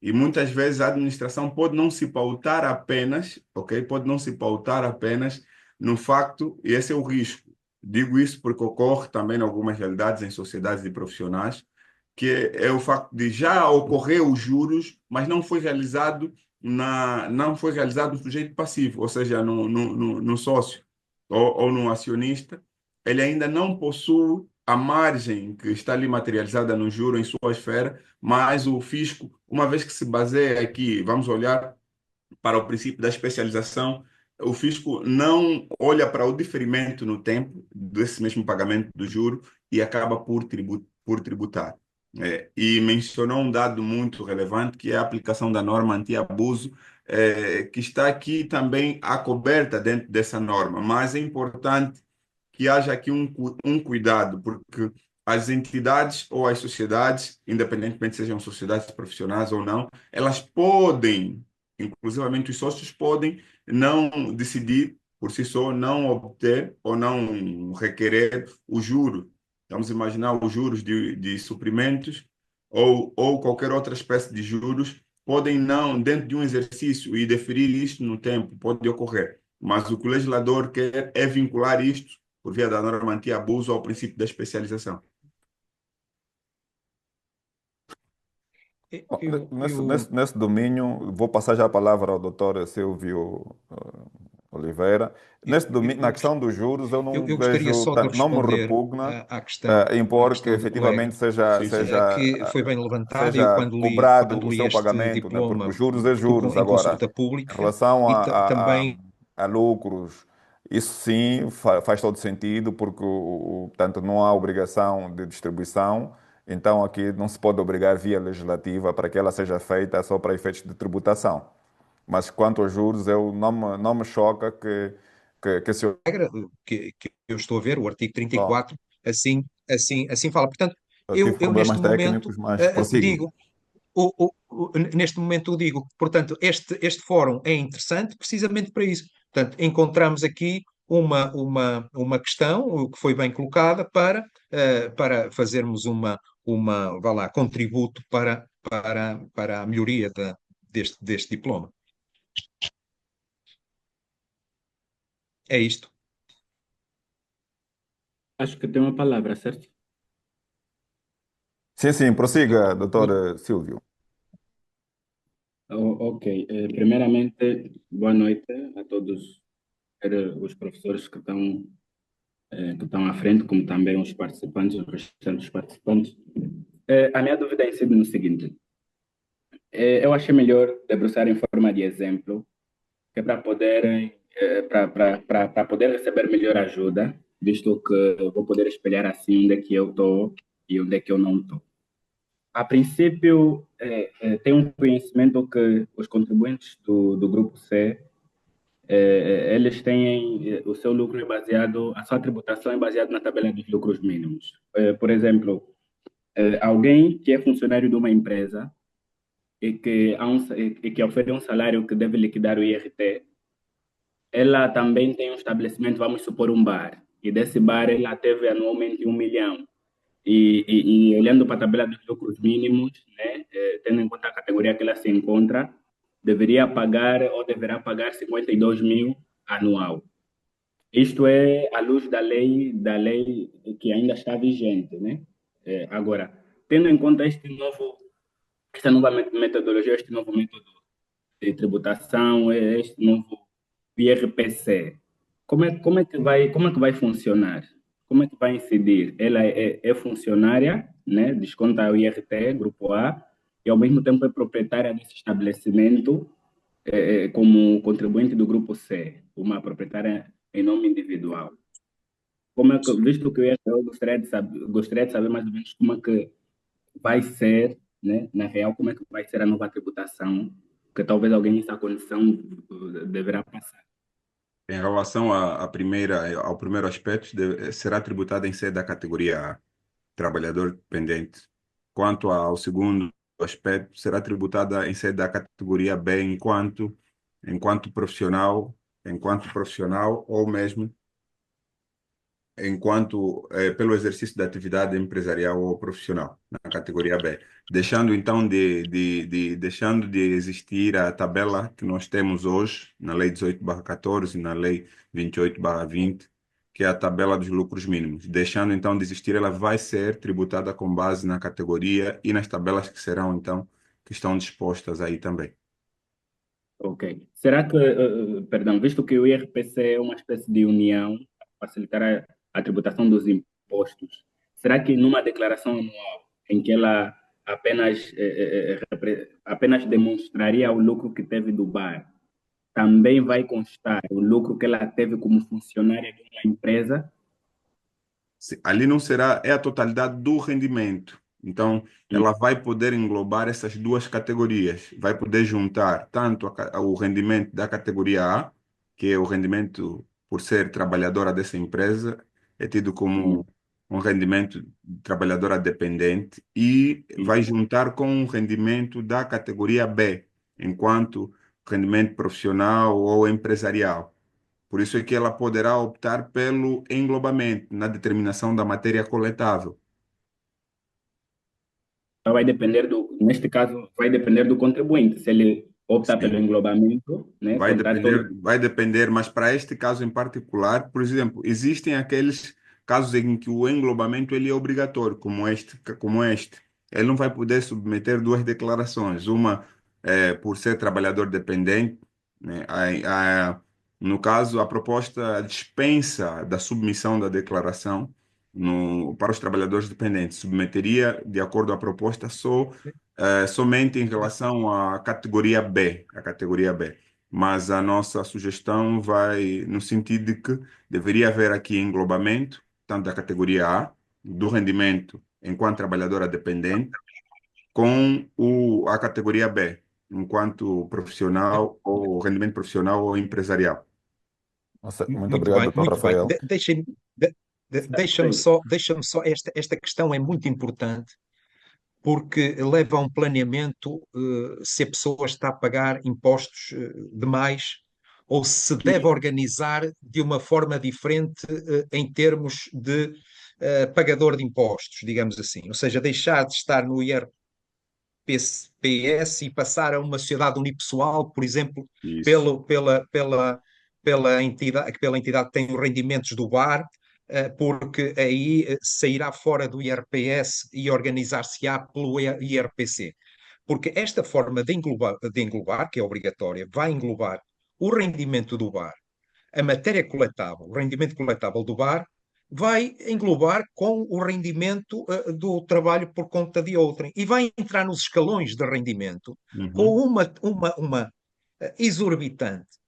[SPEAKER 3] E muitas vezes a administração pode não se pautar apenas, ok? Pode não se pautar apenas no facto, e esse é o risco. Digo isso porque ocorre também em algumas realidades em sociedades de profissionais, que é o facto de já ocorrer os juros, mas não foi realizado no sujeito passivo, ou seja, no sócio ou no acionista, ele ainda não possui a margem que está ali materializada no juro em sua esfera, mas o fisco, uma vez que se baseia aqui, vamos olhar para o princípio da especialização, o fisco não olha para o diferimento no tempo desse mesmo pagamento do juro e acaba por tributar. E mencionou um dado muito relevante, que é a aplicação da norma anti-abuso, que está aqui também acoberta dentro dessa norma, mas é importante que haja aqui um cuidado, porque as entidades ou as sociedades, independentemente se sejam sociedades profissionais ou não, elas podem, inclusivamente os sócios podem não decidir por si só, não obter ou não requerer o juro. Vamos imaginar os juros de suprimentos ou qualquer outra espécie de juros podem não, dentro de um exercício e deferir isto no tempo, pode ocorrer. Mas o que o legislador quer é vincular isto por via da norma anti-abuso ao princípio da especialização.
[SPEAKER 1] Bom,
[SPEAKER 2] Eu,
[SPEAKER 1] nesse,
[SPEAKER 2] eu,
[SPEAKER 1] nesse, nesse domínio, vou passar já a palavra ao doutor Silvio Oliveira. Nesse domínio, na
[SPEAKER 2] eu,
[SPEAKER 1] questão dos juros, eu não
[SPEAKER 2] eu gostaria
[SPEAKER 1] vejo,
[SPEAKER 2] só de
[SPEAKER 1] não me
[SPEAKER 2] responder
[SPEAKER 1] repugna
[SPEAKER 2] à
[SPEAKER 1] impor que
[SPEAKER 2] questão do colega,
[SPEAKER 1] efetivamente seja,
[SPEAKER 3] Sim, sim.
[SPEAKER 2] que foi bem levantada. Eu,
[SPEAKER 1] seja cobrado
[SPEAKER 2] quando
[SPEAKER 1] o
[SPEAKER 2] li
[SPEAKER 1] seu
[SPEAKER 2] este
[SPEAKER 1] pagamento, né? Porque
[SPEAKER 2] diploma,
[SPEAKER 1] os juros é
[SPEAKER 2] fui
[SPEAKER 1] juros.
[SPEAKER 2] em
[SPEAKER 1] Agora,
[SPEAKER 2] consulta
[SPEAKER 1] em
[SPEAKER 2] pública
[SPEAKER 1] relação
[SPEAKER 2] e também.
[SPEAKER 1] a lucros, isso sim faz todo sentido, porque portanto, não há obrigação de distribuição, então aqui não se pode obrigar via legislativa para que ela seja feita só para efeitos de tributação. Mas quanto aos juros, não me choca que se...
[SPEAKER 2] Regra que eu estou a ver, o artigo
[SPEAKER 1] Bom,
[SPEAKER 2] 34, assim fala. Portanto,
[SPEAKER 1] eu tive
[SPEAKER 2] eu neste
[SPEAKER 1] problemas
[SPEAKER 2] momento
[SPEAKER 1] técnicos, mas prossigo.
[SPEAKER 2] digo, neste momento eu digo, portanto, este fórum é interessante precisamente para isso. Portanto, encontramos aqui uma questão que foi bem colocada para fazermos vá lá, contributo para a melhoria deste diploma. É isto.
[SPEAKER 5] Acho que tem uma palavra, certo?
[SPEAKER 1] Sim, sim, prossiga,
[SPEAKER 2] O-
[SPEAKER 1] doutor Silvio.
[SPEAKER 5] Ok. Primeiramente, boa noite a todos os professores que estão à frente, como também os participantes, os restantes participantes. A minha dúvida é no seguinte: eu achei melhor debruçar em forma de exemplo, que é para poder, para poder receber melhor ajuda, visto que eu vou poder espelhar assim onde é que eu estou e onde é que eu não estou. A princípio, tem um conhecimento que os contribuintes do grupo C, eles têm o seu lucro é baseado, a sua tributação é baseada na tabela dos lucros mínimos. Por exemplo, alguém que é funcionário de uma empresa e que oferece um salário que deve liquidar o IRT, ela também tem um estabelecimento, vamos supor, um bar, e desse bar ela teve anualmente 1 milhão. E olhando para a tabela dos lucros mínimos, né, tendo em conta a categoria que ela se encontra, deveria pagar ou deverá pagar 52 mil anual. Isto é à luz da lei que ainda está vigente, né? Agora, tendo em conta esta nova metodologia, este novo método de tributação, este novo IRPC, como é que vai funcionar? Como é que vai incidir? Ela é funcionária, né? Desconta o IRT, grupo A, e ao mesmo tempo é proprietária desse estabelecimento, como contribuinte do grupo C, uma proprietária em nome individual. Como é que, visto que eu gostaria de saber mais ou menos como é que vai ser, né, na real, como é que vai ser a nova tributação, que talvez alguém nessa condição deverá passar.
[SPEAKER 3] Em relação ao primeiro aspecto, será tributada em sede da categoria A, trabalhador dependente. Quanto ao segundo aspecto, será tributada em sede da categoria B enquanto profissional, enquanto profissional ou mesmo pelo exercício da atividade empresarial ou profissional, na categoria B, deixando então deixando de existir a tabela que nós temos hoje na Lei 18/14 e na Lei 28/20, que é a tabela dos lucros mínimos. Deixando então de existir, ela vai ser tributada com base na categoria e nas tabelas que estão dispostas aí também.
[SPEAKER 5] Ok. Será que, perdão, visto que o IRPC é uma espécie de união para facilitar a tributação dos impostos, será que numa declaração anual em que ela apenas demonstraria o lucro que teve do bar, também vai constar o lucro que ela teve como funcionária de uma empresa?
[SPEAKER 3] Ali não será, é a totalidade do rendimento. Então,
[SPEAKER 5] Hum.
[SPEAKER 3] ela vai poder englobar essas duas categorias. Vai poder juntar tanto o rendimento da categoria A, que é o rendimento por ser trabalhadora dessa empresa, é tido
[SPEAKER 5] Hum.
[SPEAKER 3] como um rendimento de trabalhadora dependente, e vai juntar com o rendimento da categoria B, enquanto rendimento profissional ou empresarial. Por isso é que ela poderá optar pelo englobamento na determinação da matéria coletável.
[SPEAKER 5] Então, neste caso, vai depender do contribuinte, se ele opta pelo
[SPEAKER 3] Sim.
[SPEAKER 5] englobamento, né, contar todo.
[SPEAKER 3] Vai depender, mas para este caso em particular, por exemplo, existem aqueles casos em que o englobamento ele é obrigatório, como este. ele não vai poder submeter duas declarações, uma por ser trabalhador dependente, né? No caso, a proposta dispensa da submissão da declaração para os trabalhadores dependentes, submeteria, de acordo à proposta, somente em relação à categoria B, a categoria B. Mas a nossa sugestão vai no sentido de que deveria haver aqui englobamento, tanto da categoria A, do rendimento enquanto trabalhadora dependente, com a categoria B, enquanto profissional, ou rendimento profissional ou empresarial.
[SPEAKER 1] Nossa, muito
[SPEAKER 2] Muito
[SPEAKER 1] obrigado,
[SPEAKER 2] bem,
[SPEAKER 1] doutor
[SPEAKER 2] muito bem.
[SPEAKER 1] Rafael.
[SPEAKER 2] Deixa-me só, esta questão é muito importante porque leva a um planeamento se a pessoa está a pagar impostos demais ou se deve organizar de uma forma diferente em termos de pagador de impostos, digamos assim. Ou seja, deixar de estar no IRPS e passar a uma sociedade unipessoal, por exemplo,
[SPEAKER 3] Isso.
[SPEAKER 2] pela entidade que tem os rendimentos do bar, porque aí sairá fora do IRPS e organizar-se-á pelo IRPC. Porque esta forma de englobar, que é obrigatória, vai englobar o rendimento do bar, a matéria coletável, o rendimento coletável do bar, vai englobar com o rendimento do trabalho por conta de outrem e vai entrar nos escalões de rendimento com
[SPEAKER 3] Uhum,
[SPEAKER 2] uma exorbitante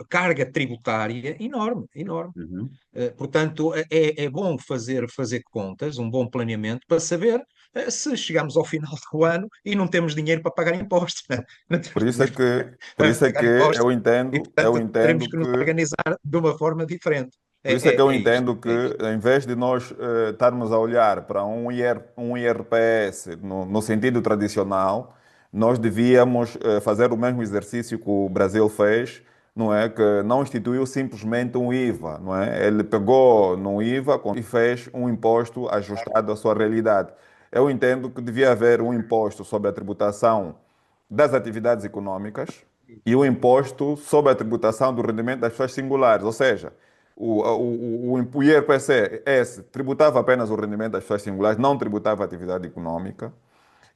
[SPEAKER 2] carga tributária enorme, enorme.
[SPEAKER 3] uhum.
[SPEAKER 2] Portanto, é bom fazer contas, um bom planeamento para saber se chegamos ao final do ano e não temos dinheiro para pagar impostos, né? Não
[SPEAKER 1] Por
[SPEAKER 2] temos
[SPEAKER 1] isso é
[SPEAKER 2] dinheiro
[SPEAKER 1] que, por
[SPEAKER 2] para
[SPEAKER 1] isso é
[SPEAKER 2] pagar
[SPEAKER 1] que
[SPEAKER 2] impostos e,
[SPEAKER 1] eu
[SPEAKER 2] portanto, teremos
[SPEAKER 1] entendo
[SPEAKER 2] que nos
[SPEAKER 1] que
[SPEAKER 2] organizar de uma forma diferente.
[SPEAKER 1] Por isso é que eu
[SPEAKER 2] É isto,
[SPEAKER 1] entendo que,
[SPEAKER 2] é isto.
[SPEAKER 1] em vez de nós estarmos a olhar para um IRPS no sentido tradicional, nós devíamos fazer o mesmo exercício que o Brasil fez, não é? Que não instituiu simplesmente um IVA, não é? Ele pegou no IVA e fez um imposto ajustado à sua realidade. Eu entendo que devia haver um imposto sobre a tributação das atividades econômicas e o imposto sobre a tributação do rendimento das pessoas singulares, ou seja, o IRPC tributava apenas o rendimento das pessoas singulares, não tributava a atividade econômica.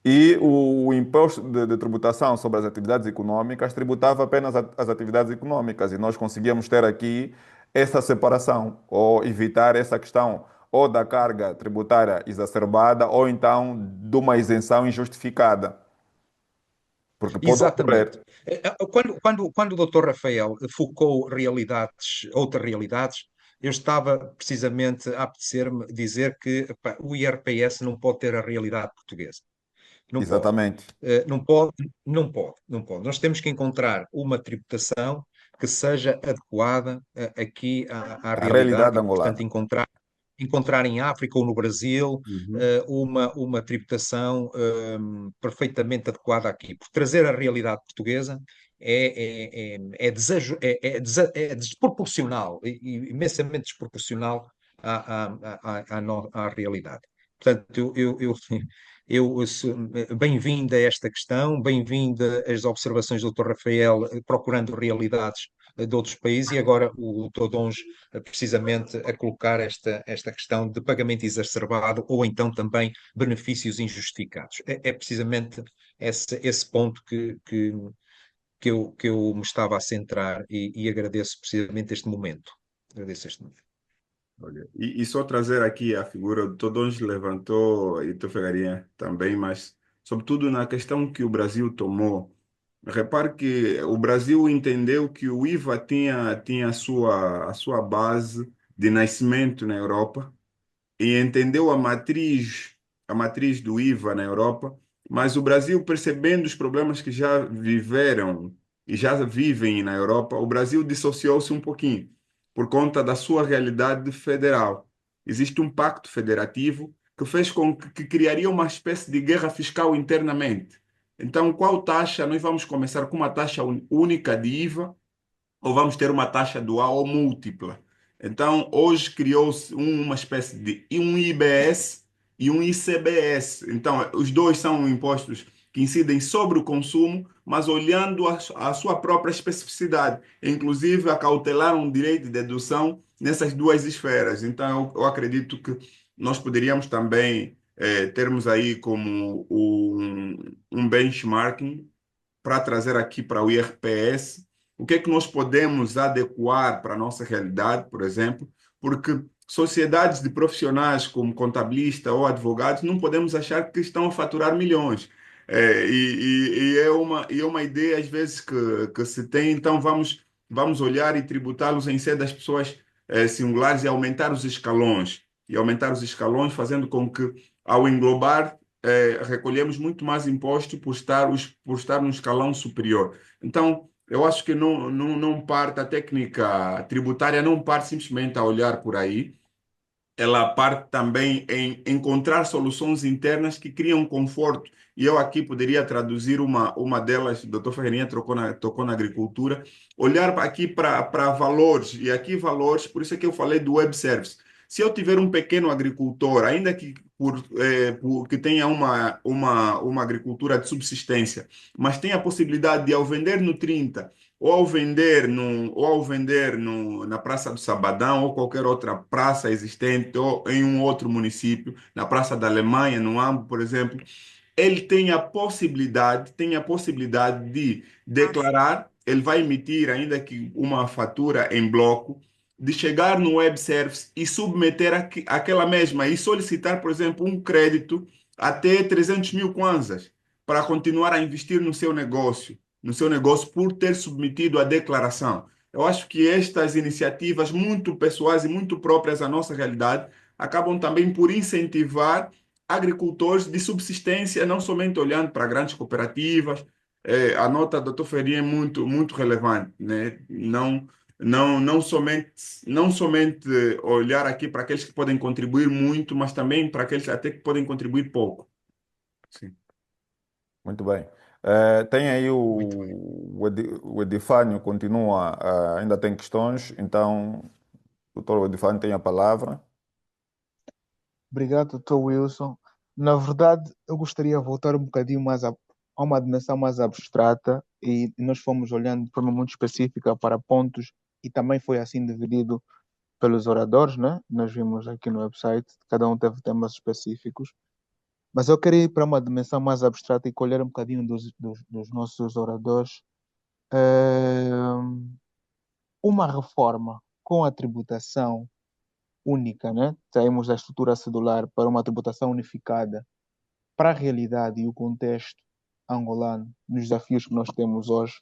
[SPEAKER 1] E o imposto de tributação sobre as atividades econômicas tributava apenas as atividades econômicas. E nós conseguíamos ter aqui essa separação, ou evitar essa questão ou da carga tributária exacerbada, ou então de uma isenção injustificada, porque pode
[SPEAKER 2] Exatamente.
[SPEAKER 1] ocorrer.
[SPEAKER 2] Quando o Dr. Rafael focou outras realidades, eu estava precisamente a apetecer-me dizer que epá, o IRPS não pode ter a realidade portuguesa. Não pode.
[SPEAKER 1] Exatamente.
[SPEAKER 2] Não pode, não pode, não pode. Nós temos que encontrar uma tributação que seja adequada aqui à
[SPEAKER 1] A realidade
[SPEAKER 2] realidade e, portanto,
[SPEAKER 1] angolana.
[SPEAKER 2] encontrar em África ou no Brasil
[SPEAKER 3] Uhum.
[SPEAKER 2] uma tributação perfeitamente adequada aqui. Por trazer a realidade portuguesa é desproporcional, imensamente desproporcional à realidade. Portanto, bem-vinda esta questão, bem-vinda as observações do Dr. Rafael, procurando realidades de outros países, e agora o Dr. Dons precisamente a colocar esta questão de pagamento exacerbado ou então também benefícios injustificados. É precisamente esse ponto que eu me estava a centrar e agradeço precisamente este momento. Agradeço este momento.
[SPEAKER 3] Olha, e só trazer aqui a figura, o Todões levantou e Faria também, mas sobretudo na questão que o Brasil tomou. Repare que o Brasil entendeu que o IVA tinha a sua base de nascimento na Europa e entendeu a matriz do IVA na Europa, mas o Brasil, percebendo os problemas que já viveram e já vivem na Europa, o Brasil dissociou-se um pouquinho por conta da sua realidade federal. Existe um pacto federativo que fez com que criaria uma espécie de guerra fiscal internamente. Então, qual taxa? Nós vamos começar com uma taxa única de IVA ou vamos ter uma taxa dual ou múltipla. Então, hoje criou-se uma espécie de um IBS e um ICBS. Então, os dois são impostos que incidem sobre o consumo, mas olhando a sua própria especificidade. Inclusive, acautelaram um direito de dedução nessas duas esferas. Então, eu acredito que nós poderíamos também termos aí como um benchmarking para trazer aqui para o IRPS, o que é que nós podemos adequar para a nossa realidade, por exemplo, porque sociedades de profissionais como contabilista ou advogados não podemos achar que estão a faturar milhões. E é uma ideia, às vezes, que se tem, então vamos olhar e tributá-los em sede das pessoas singulares e aumentar os escalões. E aumentar os escalões, fazendo com que, ao englobar recolhemos muito mais imposto por estar num escalão superior. Então, eu acho que não parte a técnica tributária, não parte simplesmente a olhar por aí, ela parte também em encontrar soluções internas que criam conforto. E eu aqui poderia traduzir uma delas, o doutor Ferreirinha tocou na agricultura, olhar aqui para valores, e aqui valores, por isso é que eu falei do web service. Se eu tiver um pequeno agricultor, ainda que que tenha uma agricultura de subsistência, mas tenha a possibilidade de, ao vender no 30 ou ao vender na Praça do Sabadão ou qualquer outra praça existente ou em um outro município, na Praça da Alemanha, no AMBO, por exemplo, ele tem a possibilidade de declarar, ele vai emitir ainda que uma fatura em bloco, de chegar no web service e submeter aquela mesma e solicitar, por exemplo, um crédito até 300 mil kwanzas para continuar a investir no seu negócio por ter submetido a declaração. Eu acho que estas iniciativas muito pessoais e muito próprias à nossa realidade acabam também por incentivar agricultores de subsistência, não somente olhando para grandes cooperativas. A nota do Dr. Ferrinha é muito, muito relevante, né? Não somente olhar aqui para aqueles que podem contribuir muito, mas também para aqueles até que podem contribuir pouco. Sim.
[SPEAKER 1] Muito bem. Tem aí
[SPEAKER 3] Muito bem.
[SPEAKER 1] o Edifânio continua, ainda tem questões, então o doutor Edifânio tem a palavra.
[SPEAKER 4] Obrigado, Dr. Wilson. Na verdade, eu gostaria de voltar um bocadinho mais a uma dimensão mais abstrata e nós fomos olhando de forma muito específica para pontos e também foi assim dividido pelos oradores, né? Nós vimos aqui no website, cada um teve temas específicos, mas eu queria ir para uma dimensão mais abstrata e colher um bocadinho dos nossos oradores. Eh, uma reforma com a tributação única, né? Saímos da estrutura cedular para uma tributação unificada para a realidade e o contexto angolano, nos desafios que nós temos hoje,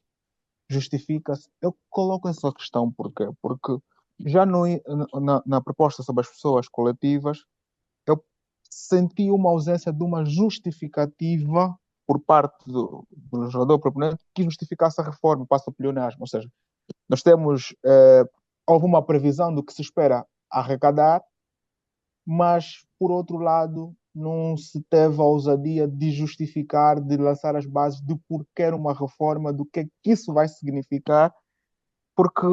[SPEAKER 4] justifica-se. Eu coloco essa questão porquê? Porque já na proposta sobre as pessoas coletivas, eu senti uma ausência de uma justificativa por parte do legislador proponente que justificasse a reforma, passa o pleonasmo. Ou seja, nós temos, houve uma previsão do que se espera arrecadar, mas, por outro lado, não se teve a ousadia de justificar, de lançar as bases de porquê uma reforma, do que é que isso vai significar, porque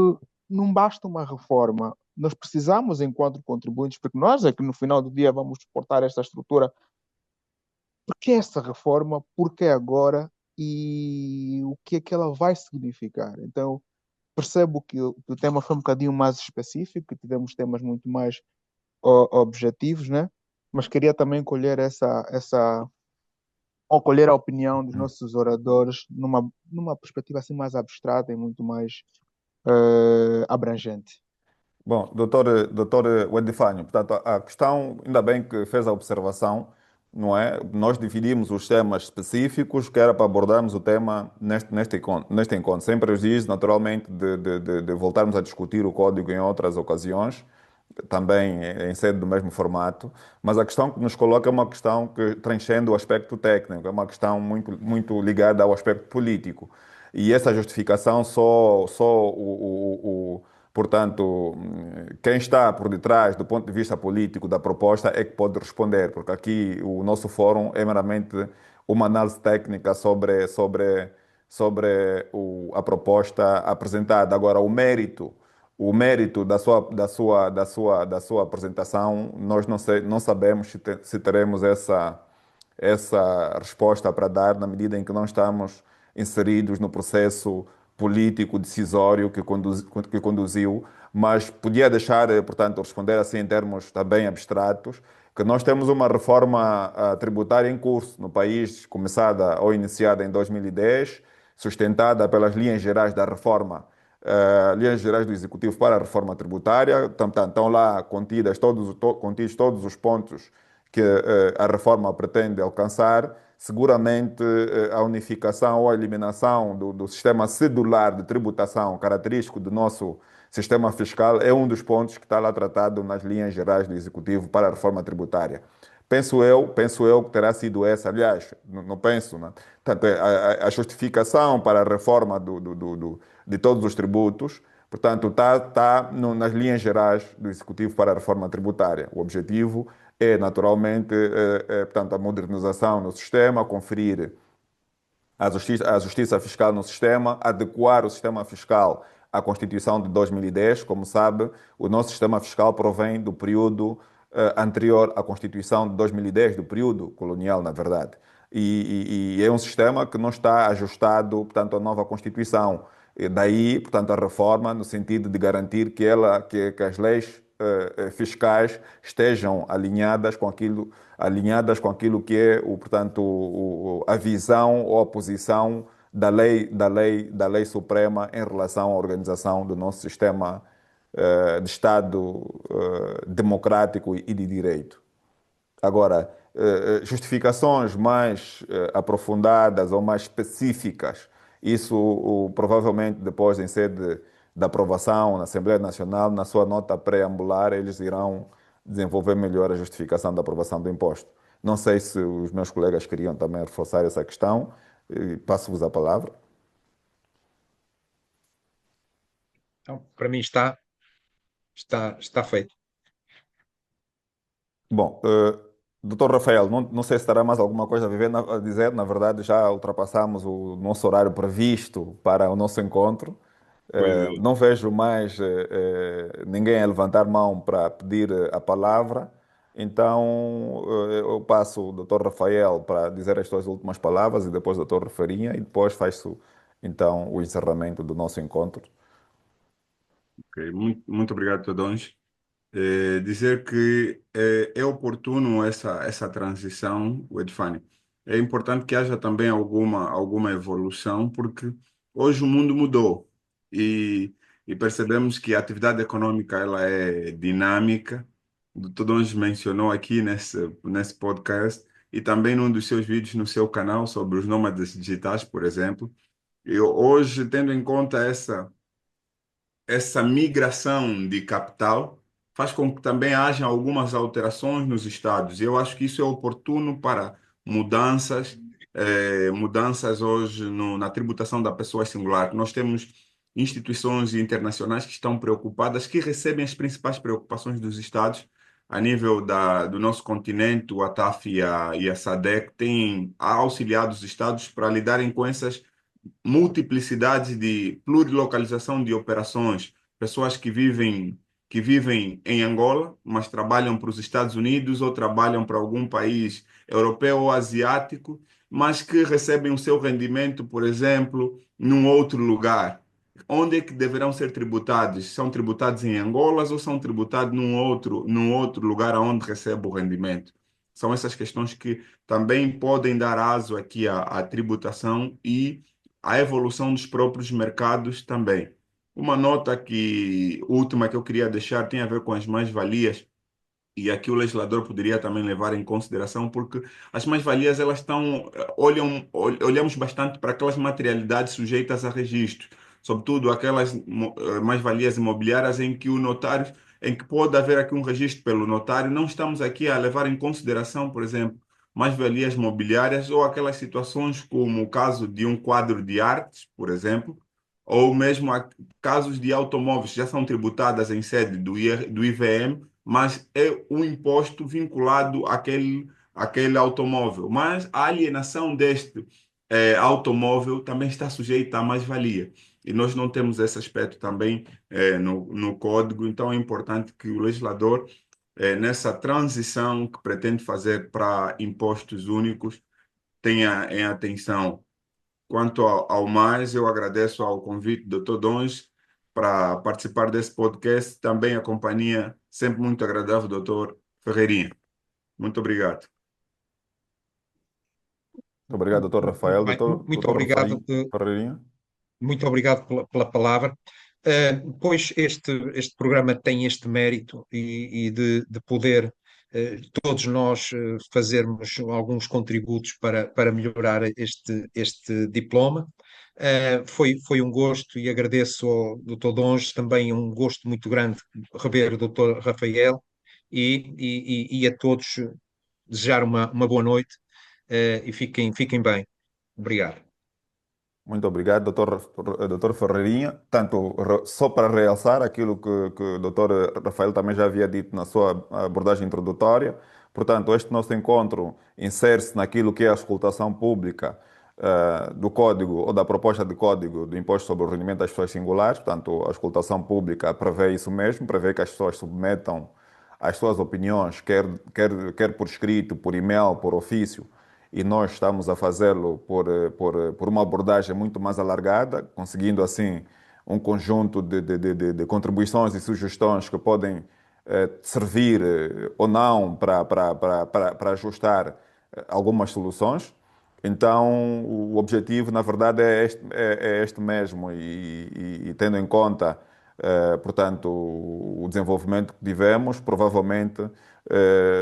[SPEAKER 4] não basta uma reforma. Nós precisamos, enquanto contribuintes, porque nós é que no final do dia vamos suportar esta estrutura. Por que essa reforma? Por que agora? E o que é que ela vai significar? Então, percebo que o tema foi um bocadinho mais específico, que tivemos temas muito mais objetivos, né? Mas queria também ou colher a opinião dos nossos oradores numa perspectiva assim mais abstrata e muito mais abrangente.
[SPEAKER 1] Bom, doutor Wedifânio, portanto, a questão, ainda bem que fez a observação, não é? Nós dividimos os temas específicos, que era para abordarmos o tema neste encontro, sem prejuízo, naturalmente, de voltarmos a discutir o código em outras ocasiões, também em sede do mesmo formato, mas a questão que nos coloca é uma questão que transcende o aspecto técnico, é uma questão muito, muito ligada ao aspecto político. E essa justificação portanto, quem está por detrás do ponto de vista político da proposta é que pode responder, porque aqui o nosso fórum é meramente uma análise técnica sobre a proposta apresentada. Agora, o mérito da sua apresentação, nós não sabemos se teremos essa resposta para dar na medida em que não estamos inseridos no processo político decisório que conduziu, mas podia deixar, portanto, responder assim em termos também abstratos, que nós temos uma reforma tributária em curso no país, começada ou iniciada em 2010, sustentada pelas linhas gerais da reforma, linhas gerais do Executivo para a reforma tributária. Estão lá contidos todos os pontos que a reforma pretende alcançar. Seguramente a unificação ou a eliminação do sistema cedular de tributação característico do nosso sistema fiscal é um dos pontos que está lá tratado nas linhas gerais do Executivo para a reforma tributária. Penso eu que terá sido essa, aliás, não penso, né? Portanto, a justificação para a reforma de todos os tributos, portanto, está nas linhas gerais do Executivo para a reforma tributária. O objetivo é, naturalmente, portanto, a modernização no sistema, conferir a justiça fiscal no sistema, adequar o sistema fiscal à Constituição de 2010. Como sabe, o nosso sistema fiscal provém do período anterior à Constituição de 2010, do período colonial, na verdade. E é um sistema que não está ajustado, portanto, à nova Constituição. E daí, portanto, a reforma no sentido de garantir que as leis fiscais estejam alinhadas com aquilo que é, portanto, a visão ou a posição da lei suprema em relação à organização do nosso sistema de Estado democrático e de direito. Agora, justificações mais aprofundadas ou mais específicas, isso provavelmente depois em sede da aprovação na Assembleia Nacional, na sua nota preambular, eles irão desenvolver melhor a justificação da aprovação do imposto. Não sei se os meus colegas queriam também reforçar essa questão. Passo-vos a palavra.
[SPEAKER 2] Então, para mim está feito.
[SPEAKER 1] Bom, Dr. Rafael, não sei se terá mais alguma coisa a dizer. Na verdade, já ultrapassamos o nosso horário previsto para o nosso encontro.
[SPEAKER 3] Pois é.
[SPEAKER 1] Não vejo mais ninguém a levantar mão para pedir a palavra. Então, eu passo o Dr. Rafael para dizer as suas últimas palavras e depois o Dr. Refarinha e depois faz-se então o encerramento do nosso encontro.
[SPEAKER 3] Ok, muito obrigado, Todões. Dizer que é oportuno essa transição, o Edfane. É importante que haja também alguma evolução, porque hoje o mundo mudou e percebemos que a atividade econômica ela é dinâmica. O Dr. Dons mencionou aqui nesse podcast e também num dos seus vídeos no seu canal sobre os nômades digitais, por exemplo. E hoje, tendo em conta essa migração de capital faz com que também haja algumas alterações nos estados. E eu acho que isso é oportuno para mudanças, mudanças hoje na tributação da pessoa singular. Nós temos instituições internacionais que estão preocupadas, que recebem as principais preocupações dos estados a nível do nosso continente. O ATAF e a SADC têm auxiliado os estados para lidarem com essas multiplicidade de plurilocalização de operações, pessoas que vivem em Angola, mas trabalham para os Estados Unidos ou trabalham para algum país europeu ou asiático, mas que recebem o seu rendimento, por exemplo, num outro lugar. Onde é que deverão ser tributados? São tributados em Angola ou são tributados num outro lugar onde recebe o rendimento? São essas questões que também podem dar aso aqui à tributação e a evolução dos próprios mercados também. Uma nota última que eu queria deixar tem a ver com as mais-valias, e aqui o legislador poderia também levar em consideração, porque as mais-valias elas olhamos bastante para aquelas materialidades sujeitas a registro, sobretudo aquelas mais-valias imobiliárias em que pode haver aqui um registro pelo notário. Não estamos aqui a levar em consideração, por exemplo, mais-valias mobiliárias ou aquelas situações como o caso de um quadro de artes, por exemplo, ou mesmo casos de automóveis que já são tributadas em sede do IVM, mas é um imposto vinculado àquele automóvel. Mas a alienação deste automóvel também está sujeita à mais-valia. E nós não temos esse aspecto também no código, então é importante que o legislador, nessa transição que pretende fazer para impostos únicos, tenha em atenção Quanto ao mais, eu agradeço ao convite do Dr. Dons para participar desse podcast. Também a companhia sempre muito agradável, doutor Ferreirinha. Muito obrigado.
[SPEAKER 1] Muito obrigado, doutor
[SPEAKER 2] Muito
[SPEAKER 1] Rafael.
[SPEAKER 2] bem, muito
[SPEAKER 1] Doutor
[SPEAKER 2] obrigado.
[SPEAKER 1] Ferreirinha.
[SPEAKER 2] Muito obrigado pela palavra. Pois este programa tem este mérito e de poder todos nós fazermos alguns contributos para melhorar este diploma. Foi um gosto e agradeço ao Dr. Donge também um gosto muito grande rever o Dr. Rafael e a todos desejar uma boa noite e fiquem bem. Obrigado.
[SPEAKER 1] Muito obrigado, doutor Ferreirinha. Tanto só para realçar aquilo que o doutor Rafael também já havia dito na sua abordagem introdutória. Portanto, este nosso encontro insere-se naquilo que é a auscultação pública do código ou da proposta de código do imposto sobre o rendimento das pessoas singulares. Portanto, a auscultação pública prevê isso mesmo, prevê que as pessoas submetam as suas opiniões, quer por escrito, por e-mail, por ofício, e nós estamos a fazê-lo por uma abordagem muito mais alargada, conseguindo assim um conjunto de contribuições e sugestões que podem servir ou não para ajustar algumas soluções. Então, o objetivo, na verdade, é este mesmo, e tendo em conta, portanto, o desenvolvimento que tivemos, provavelmente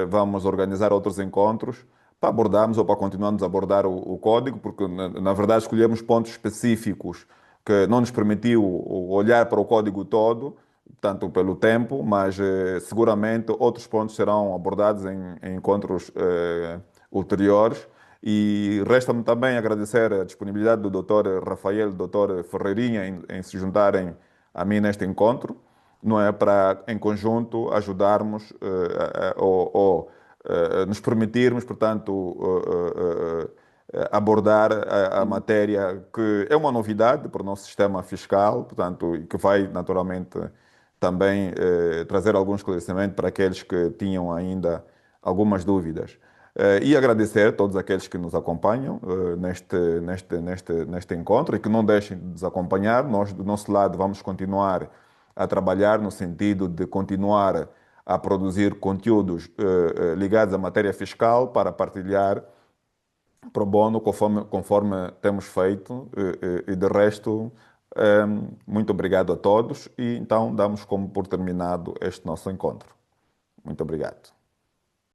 [SPEAKER 1] vamos organizar outros encontros para abordarmos ou para continuarmos a abordar o código, porque, na verdade, escolhemos pontos específicos que não nos permitiu olhar para o código todo, tanto pelo tempo, mas seguramente outros pontos serão abordados em encontros ulteriores. E resta-me também agradecer a disponibilidade do Dr. Rafael e do Dr. Ferreirinha em se juntarem a mim neste encontro, não é? Para, em conjunto, ajudarmos ou nos permitirmos, portanto, abordar a matéria que é uma novidade para o nosso sistema fiscal, portanto, e que vai naturalmente também trazer algum esclarecimento para aqueles que tinham ainda algumas dúvidas. E agradecer a todos aqueles que nos acompanham neste encontro e que não deixem de nos acompanhar. Nós, do nosso lado, vamos continuar a trabalhar no sentido de continuar a produzir conteúdos ligados à matéria fiscal para partilhar pro bono, conforme temos feito. E de resto, muito obrigado a todos. E então damos como por terminado este nosso encontro. Muito obrigado.